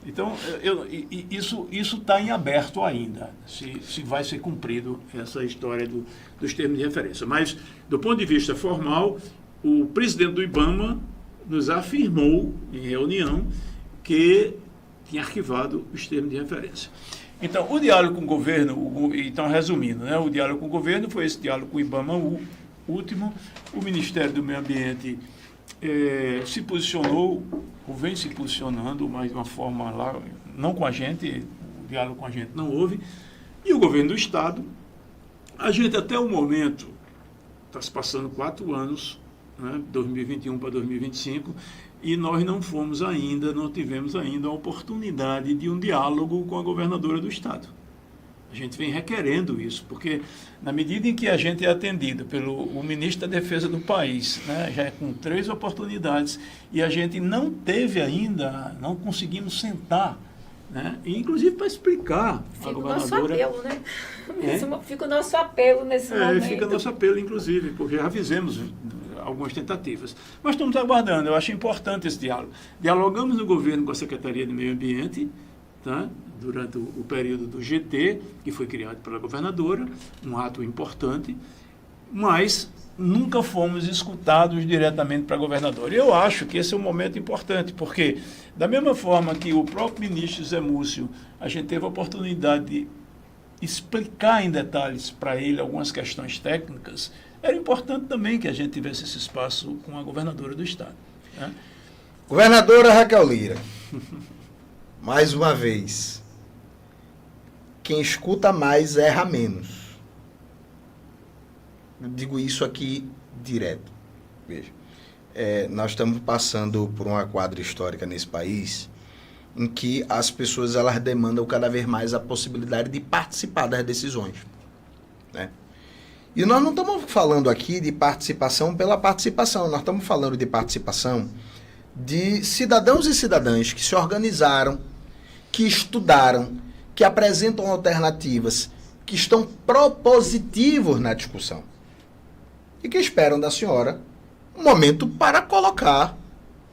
Então, isso está em aberto ainda, se vai ser cumprido essa história dos termos de referência. Mas, do ponto de vista formal, o presidente do IBAMA nos afirmou, em reunião, que tinha arquivado os termos de referência. Então, o diálogo com o governo, então, resumindo, né, o diálogo com o governo foi esse diálogo com o IBAMA, o último. O Ministério do Meio Ambiente se posicionou, ou vem se posicionando, mas de uma forma lá, não com a gente, o diálogo com a gente não houve, e o governo do Estado, a gente até o momento, está se passando 4 anos, né, 2021 para 2025, e nós não tivemos ainda a oportunidade de um diálogo com a governadora do Estado. A gente vem requerendo isso, porque na medida em que a gente é atendido pelo ministro da Defesa do país, né, já é com 3 oportunidades, e a gente não teve ainda, não conseguimos sentar, né, e inclusive para explicar à governadora... Fica o nosso apelo, né? Fica o nosso apelo nesse momento. Fica o nosso apelo, inclusive, porque já fizemos algumas tentativas. Mas estamos aguardando, eu acho importante esse diálogo. Dialogamos no governo com a Secretaria de Meio Ambiente, tá? Durante o período do GT, que foi criado pela governadora, um ato importante, mas nunca fomos escutados diretamente para a governadora. Eu acho que esse é um momento importante, porque, da mesma forma que o próprio ministro Zé Múcio, a gente teve a oportunidade de explicar em detalhes para ele algumas questões técnicas, era importante também que a gente tivesse esse espaço com a governadora do Estado, né? Governadora Raquel Lira, mais uma vez, quem escuta mais erra menos. Eu digo isso aqui direto. Veja, nós estamos passando por uma quadra histórica nesse país em que as pessoas elas demandam cada vez mais a possibilidade de participar das decisões, né? E nós não estamos falando aqui de participação pela participação, nós estamos falando de participação de cidadãos e cidadãs que se organizaram, que estudaram, que apresentam alternativas, que estão propositivos na discussão e que esperam da senhora um momento para colocar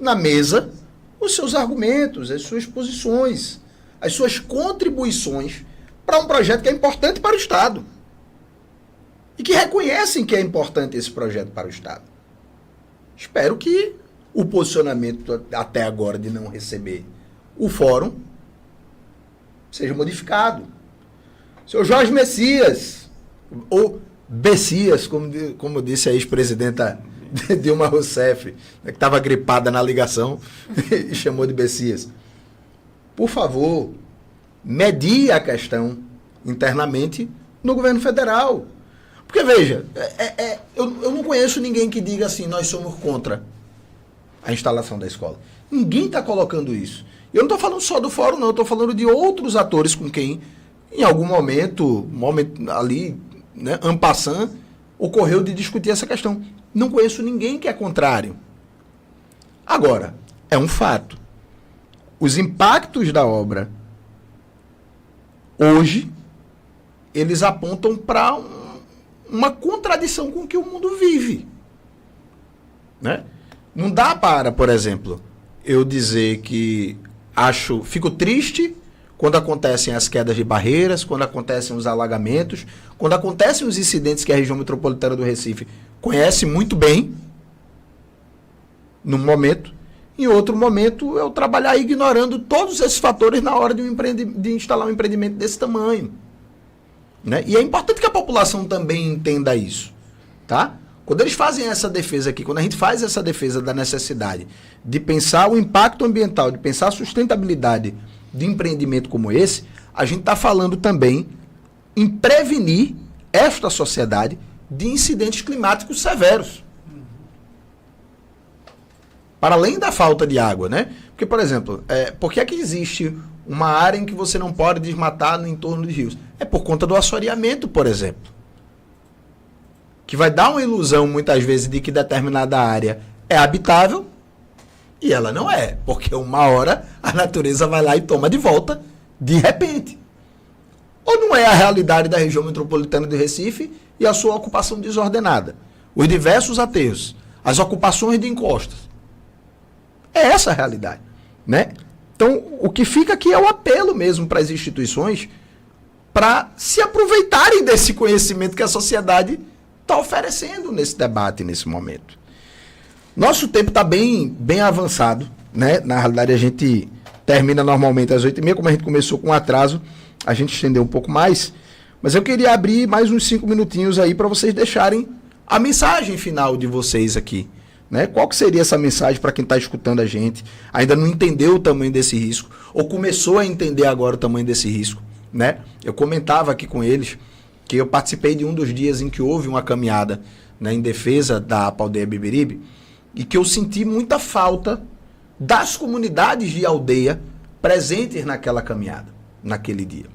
na mesa os seus argumentos, as suas posições, as suas contribuições para um projeto que é importante para o Estado e que reconhecem que é importante esse projeto para o Estado. Espero que o posicionamento até agora de não receber o fórum seja modificado. Seu Jorge Messias, ou Bessias, como disse a ex-presidenta Dilma Rousseff, que estava gripada na ligação e chamou de Bessias. Por favor, medie a questão internamente no governo federal. Porque, veja, eu não conheço ninguém que diga assim, nós somos contra a instalação da escola. Ninguém está colocando isso. Eu não estou falando só do fórum, não. Eu estou falando de outros atores com quem, em algum momento ali, né, en passant, ocorreu de discutir essa questão. Não conheço ninguém que é contrário. Agora, é um fato. Os impactos da obra, hoje, eles apontam para uma contradição com o que o mundo vive. Né? Não dá para, por exemplo, eu dizer que fico triste quando acontecem as quedas de barreiras, quando acontecem os alagamentos, quando acontecem os incidentes que a região metropolitana do Recife conhece muito bem, num momento, em outro momento eu trabalhar ignorando todos esses fatores na hora de instalar um empreendimento desse tamanho. Né? E é importante que a população também entenda isso. Tá? Quando eles fazem essa defesa aqui, quando a gente faz essa defesa da necessidade de pensar o impacto ambiental, de pensar a sustentabilidade de empreendimento como esse, a gente está falando também em prevenir esta sociedade de incidentes climáticos severos. Para além da falta de água, né? Porque, por exemplo, por que é que existe uma área em que você não pode desmatar no entorno de rios? É por conta do assoreamento, por exemplo. Que vai dar uma ilusão, muitas vezes, de que determinada área é habitável e ela não é. Porque uma hora a natureza vai lá e toma de volta, de repente. Ou não é a realidade da região metropolitana do Recife e a sua ocupação desordenada? Os diversos aterros, as ocupações de encostas. É essa a realidade, né? Então, o que fica aqui é o apelo mesmo para as instituições para se aproveitarem desse conhecimento que a sociedade está oferecendo nesse debate, nesse momento. Nosso tempo está bem avançado, né? Na realidade, a gente termina normalmente às 8h30, como a gente começou com atraso, a gente estendeu um pouco mais, mas eu queria abrir mais uns 5 minutinhos aí para vocês deixarem a mensagem final de vocês aqui. Né? Qual que seria essa mensagem para quem está escutando a gente, ainda não entendeu o tamanho desse risco, ou começou a entender agora o tamanho desse risco? Né? Eu comentava aqui com eles que eu participei de um dos dias em que houve uma caminhada, né, em defesa da aldeia Beberibe, e que eu senti muita falta das comunidades de aldeia presentes naquela caminhada, naquele dia.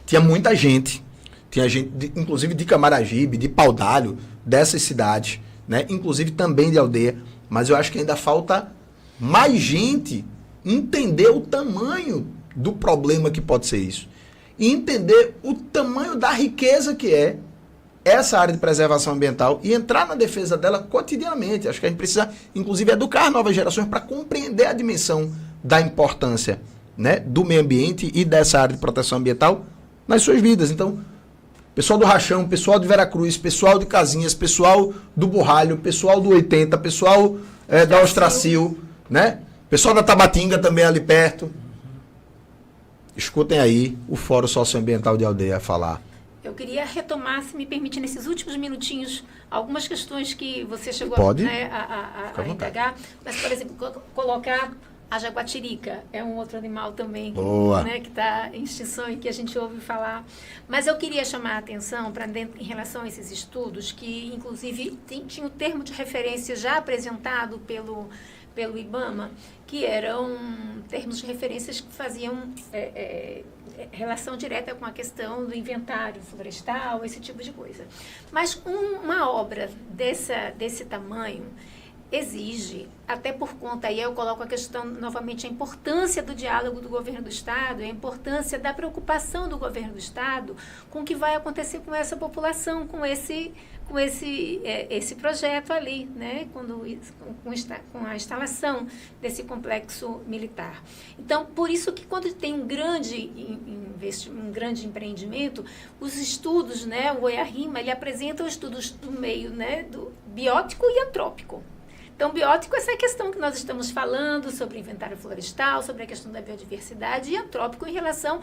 Tinha muita gente, inclusive de Camaragibe, de Paudalho, dessas cidades, né? Inclusive também de aldeia, mas eu acho que ainda falta mais gente entender o tamanho do problema que pode ser isso. E entender o tamanho da riqueza que é essa área de preservação ambiental e entrar na defesa dela cotidianamente. Acho que a gente precisa, inclusive, educar novas gerações para compreender a dimensão da importância, né, do meio ambiente e dessa área de proteção ambiental nas suas vidas. Então, pessoal do Rachão, pessoal de Veracruz, pessoal de Casinhas, pessoal do Burralho, pessoal do 80, pessoal da Ostracil, né? Pessoal da Tabatinga também ali perto. Escutem aí o Fórum Socioambiental de Aldeia falar. Eu queria retomar, se me permite, nesses últimos minutinhos, algumas questões que você chegou a indagar. Mas, por exemplo, colocar a jaguatirica, é um outro animal também que está em extinção e que a gente ouve falar. Mas eu queria chamar a atenção em relação a esses estudos, que inclusive tinha o termo de referência já apresentado pelo IBAMA, que eram termos de referências que faziam relação direta com a questão do inventário florestal, esse tipo de coisa. Mas uma obra desse tamanho exige, até por conta, aí eu coloco a questão, novamente, a importância do diálogo do governo do Estado, a importância da preocupação do governo do Estado com o que vai acontecer com essa população, com esse projeto ali, né, com a instalação desse complexo militar. Então, por isso que quando tem um grande empreendimento, os estudos, né, o EARIMA, ele apresenta os estudos do meio, né, do biótico e antrópico. Então, biótico é essa questão que nós estamos falando sobre inventário florestal, sobre a questão da biodiversidade, e antrópico em relação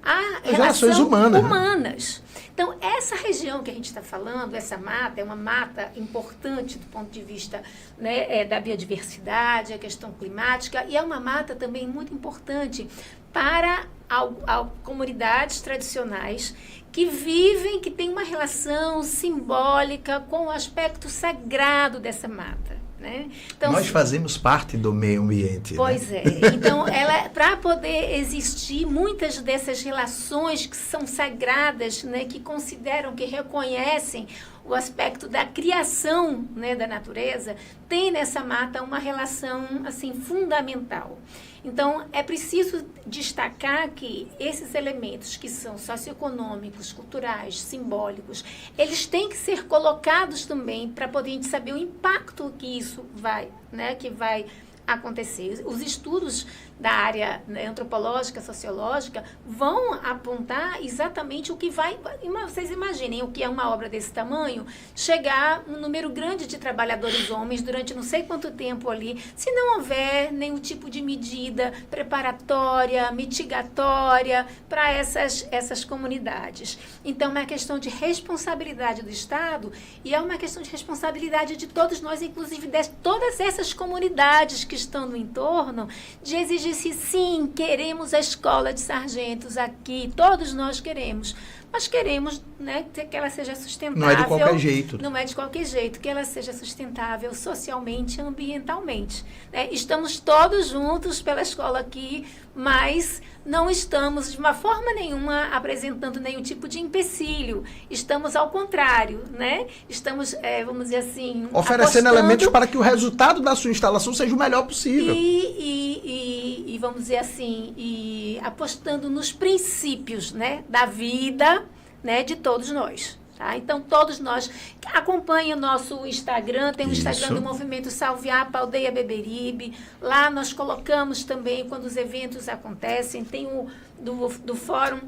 a relações humanas. Então, essa região que a gente está falando, essa mata, é uma mata importante do ponto de vista, né, da biodiversidade, a questão climática, e é uma mata também muito importante para a comunidades tradicionais que vivem, que têm uma relação simbólica com o aspecto sagrado dessa mata. Né? Então, nós fazemos parte do meio ambiente. Pois né? é. Então, para poder existir, muitas dessas relações que são sagradas, né, que consideram, que reconhecem o aspecto da criação, né, da natureza, tem nessa mata uma relação assim fundamental. Então, é preciso destacar que esses elementos que são socioeconômicos, culturais, simbólicos, eles têm que ser colocados também para poder a gente saber o impacto que isso vai, né, que vai acontecer. Os estudos da área, né, antropológica, sociológica, vão apontar exatamente o que vai... Vocês imaginem o que é uma obra desse tamanho, chegar um número grande de trabalhadores homens durante não sei quanto tempo ali, se não houver nenhum tipo de medida preparatória, mitigatória para essas comunidades. Então, é uma questão de responsabilidade do Estado e é uma questão de responsabilidade de todos nós, inclusive de todas essas comunidades que estão no entorno, de exigir se sim, queremos a escola de sargentos aqui, todos nós queremos, mas queremos, né, que ela seja sustentável. Não é de qualquer jeito. Não é de qualquer jeito, que ela seja sustentável socialmente e ambientalmente. Né? Estamos todos juntos pela escola aqui, mas não estamos de uma forma nenhuma apresentando nenhum tipo de empecilho. Estamos ao contrário, né? Estamos, vamos dizer assim, oferecendo elementos para que o resultado da sua instalação seja o melhor possível. E vamos dizer assim, e apostando nos princípios, né, da vida, né, de todos nós. Tá? Então, todos nós acompanhem o nosso Instagram, tem o Instagram do Movimento Salviapa Aldeia Beberibe. Lá nós colocamos também, quando os eventos acontecem, tem o do Fórum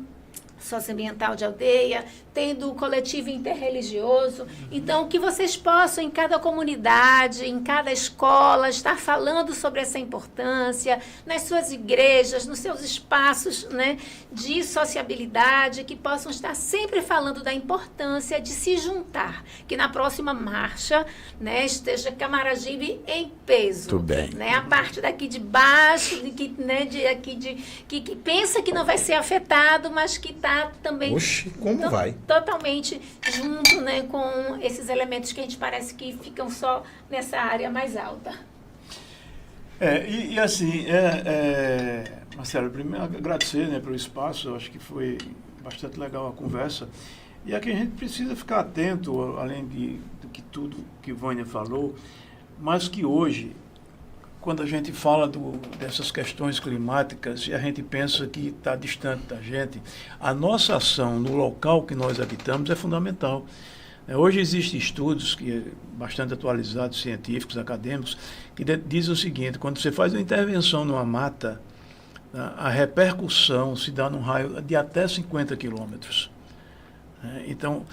Socioambiental de Aldeia, tem do Coletivo Interreligioso. Então, que vocês possam, em cada comunidade, em cada escola, estar falando sobre essa importância, nas suas igrejas, nos seus espaços, né, de sociabilidade, que possam estar sempre falando da importância de se juntar, que na próxima marcha, né, esteja Camaragibe em peso. Tudo bem. Né, a parte daqui de baixo, que pensa que não vai ser afetado, mas que está também... Oxe, como vai? Totalmente junto, né, com esses elementos que a gente parece que ficam só nessa área mais alta. Marcelo, primeiro agradecer, né, pelo espaço, eu acho que foi bastante legal a conversa. E aqui a gente precisa ficar atento, além do que tudo que Vânia falou, mas que hoje, quando a gente fala dessas questões climáticas e a gente pensa que está distante da gente, a nossa ação no local que nós habitamos é fundamental. Hoje existem estudos bastante atualizados, científicos, acadêmicos, que dizem o seguinte: quando você faz uma intervenção numa mata, a repercussão se dá num raio de até 50 quilômetros. Então,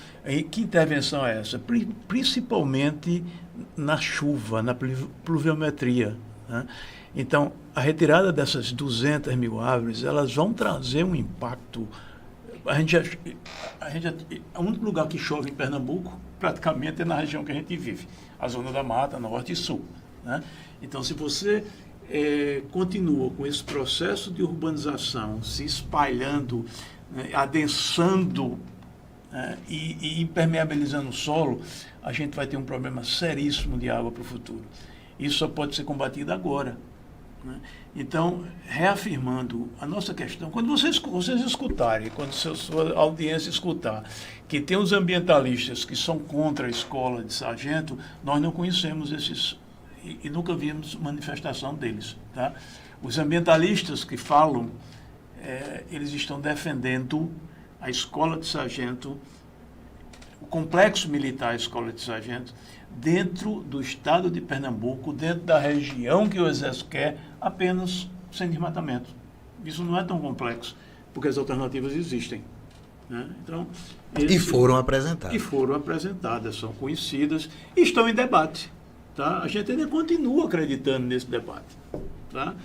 que intervenção é essa? Principalmente na chuva, na pluviometria. Né? Então, a retirada dessas 200 mil árvores, elas vão trazer um impacto. O único lugar que chove em Pernambuco, praticamente, é na região que a gente vive, a zona da mata, norte e sul. Né? Então, se você continua com esse processo de urbanização se espalhando, né, adensando, e impermeabilizando o solo, a gente vai ter um problema seríssimo de água para o futuro. Isso só pode ser combatido agora. Né? Então, reafirmando a nossa questão, quando vocês escutarem, quando sua audiência escutar, que tem os ambientalistas que são contra a escola de sargento, nós não conhecemos esses e nunca vimos manifestação deles. Tá? Os ambientalistas que falam, eles estão defendendo a escola de sargento, o complexo militar escola de sargento, dentro do estado de Pernambuco, dentro da região que o Exército quer, apenas sem desmatamento. Isso não é tão complexo, porque as alternativas existem. Né? Então, e foram apresentadas. E foram apresentadas, são conhecidas e estão em debate. Tá? A gente ainda continua acreditando nesse debate. Tá?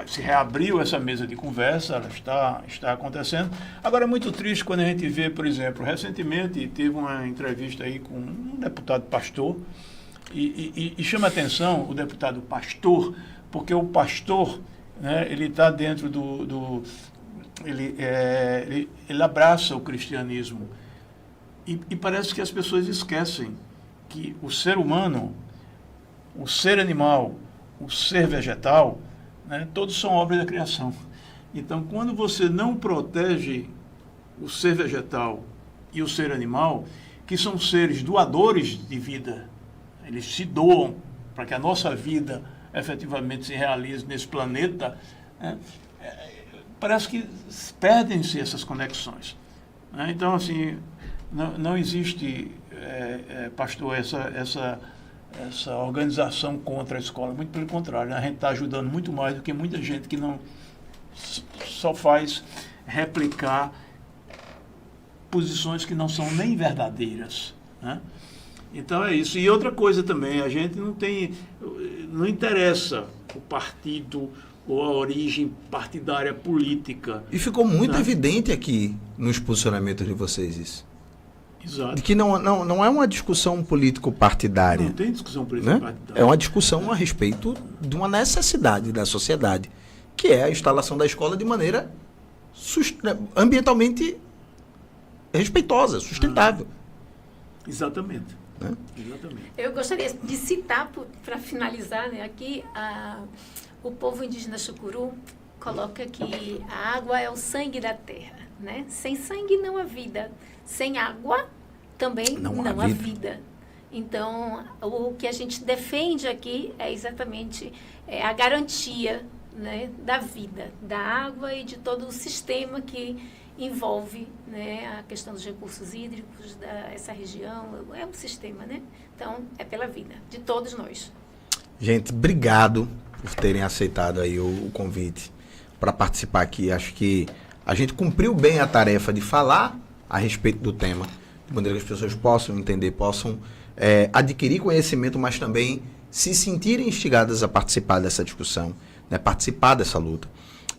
Se reabriu essa mesa de conversa, ela está acontecendo. Agora, é muito triste quando a gente vê, por exemplo, recentemente teve uma entrevista aí com um deputado pastor, e chama a atenção o deputado pastor, porque o pastor, né? Ele está dentro ele abraça o cristianismo. E parece que as pessoas esquecem que o ser humano, o ser animal, o ser vegetal, né, todos são obras da criação. Então, quando você não protege o ser vegetal e o ser animal, que são seres doadores de vida, eles se doam para que a nossa vida efetivamente se realize nesse planeta, né, parece que perdem-se essas conexões, né? Então, assim, não existe, pastor, essa organização contra a escola. Muito pelo contrário, né? A gente está ajudando muito mais do que muita gente que não só faz replicar posições que não são nem verdadeiras, né? Então é isso. E outra coisa também, a gente não interessa o partido ou a origem partidária política. E ficou muito, né, evidente aqui nos posicionamentos de vocês isso. Exato. De que não é uma discussão político-partidária. Não tem discussão Né? político-partidária. É uma discussão a respeito de uma necessidade da sociedade, que é a instalação da escola de maneira ambientalmente respeitosa, sustentável. Exatamente. Né? Exatamente. Eu gostaria de citar, para finalizar, né, aqui, o povo indígena Chucuru coloca que a água é o sangue da terra, né? Sem sangue não há vida, sem água também não há vida. Então, o que a gente defende aqui é exatamente a garantia, né, da vida, da água e de todo o sistema que envolve, né, a questão dos recursos hídricos dessa região. É um sistema, né? Então, é pela vida de todos nós. Gente, obrigado por terem aceitado aí o convite para participar aqui. Acho que a gente cumpriu bem a tarefa de falar a respeito do tema, de maneira que as pessoas possam entender, possam adquirir conhecimento, mas também se sentirem instigadas a participar dessa discussão, né, participar dessa luta.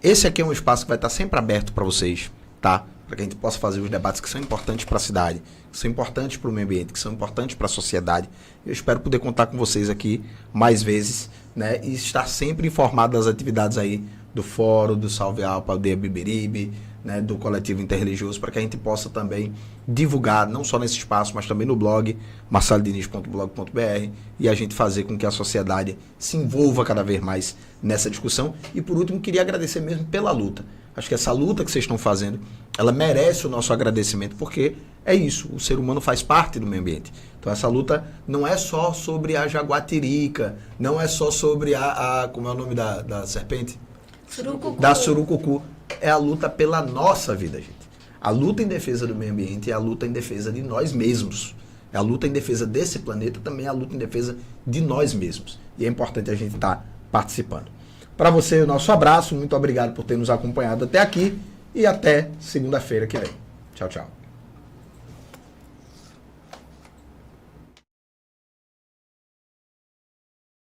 Esse aqui é um espaço que vai estar sempre aberto para vocês, tá? Para que a gente possa fazer os debates que são importantes para a cidade, que são importantes para o meio ambiente, que são importantes para a sociedade. Eu espero poder contar com vocês aqui mais vezes, né, e estar sempre informado das atividades aí do Fórum, do Salve Alpa, Aldeia Bibiribe, né, do Coletivo Interreligioso, para que a gente possa também divulgar, não só nesse espaço, mas também no blog, marcelodiniz.blog.br, e a gente fazer com que a sociedade se envolva cada vez mais nessa discussão. E por último, queria agradecer mesmo pela luta. Acho que essa luta que vocês estão fazendo, ela merece o nosso agradecimento, porque é isso, o ser humano faz parte do meio ambiente. Então essa luta não é só sobre a jaguatirica, não é só sobre como é o nome da serpente? Surucucu. Da surucucu. É a luta pela nossa vida, gente. A luta em defesa do meio ambiente é a luta em defesa de nós mesmos. É a luta em defesa desse planeta, também é a luta em defesa de nós mesmos. E é importante a gente estar participando. Para você, o nosso abraço. Muito obrigado por ter nos acompanhado até aqui. E até segunda-feira que vem. Tchau, tchau.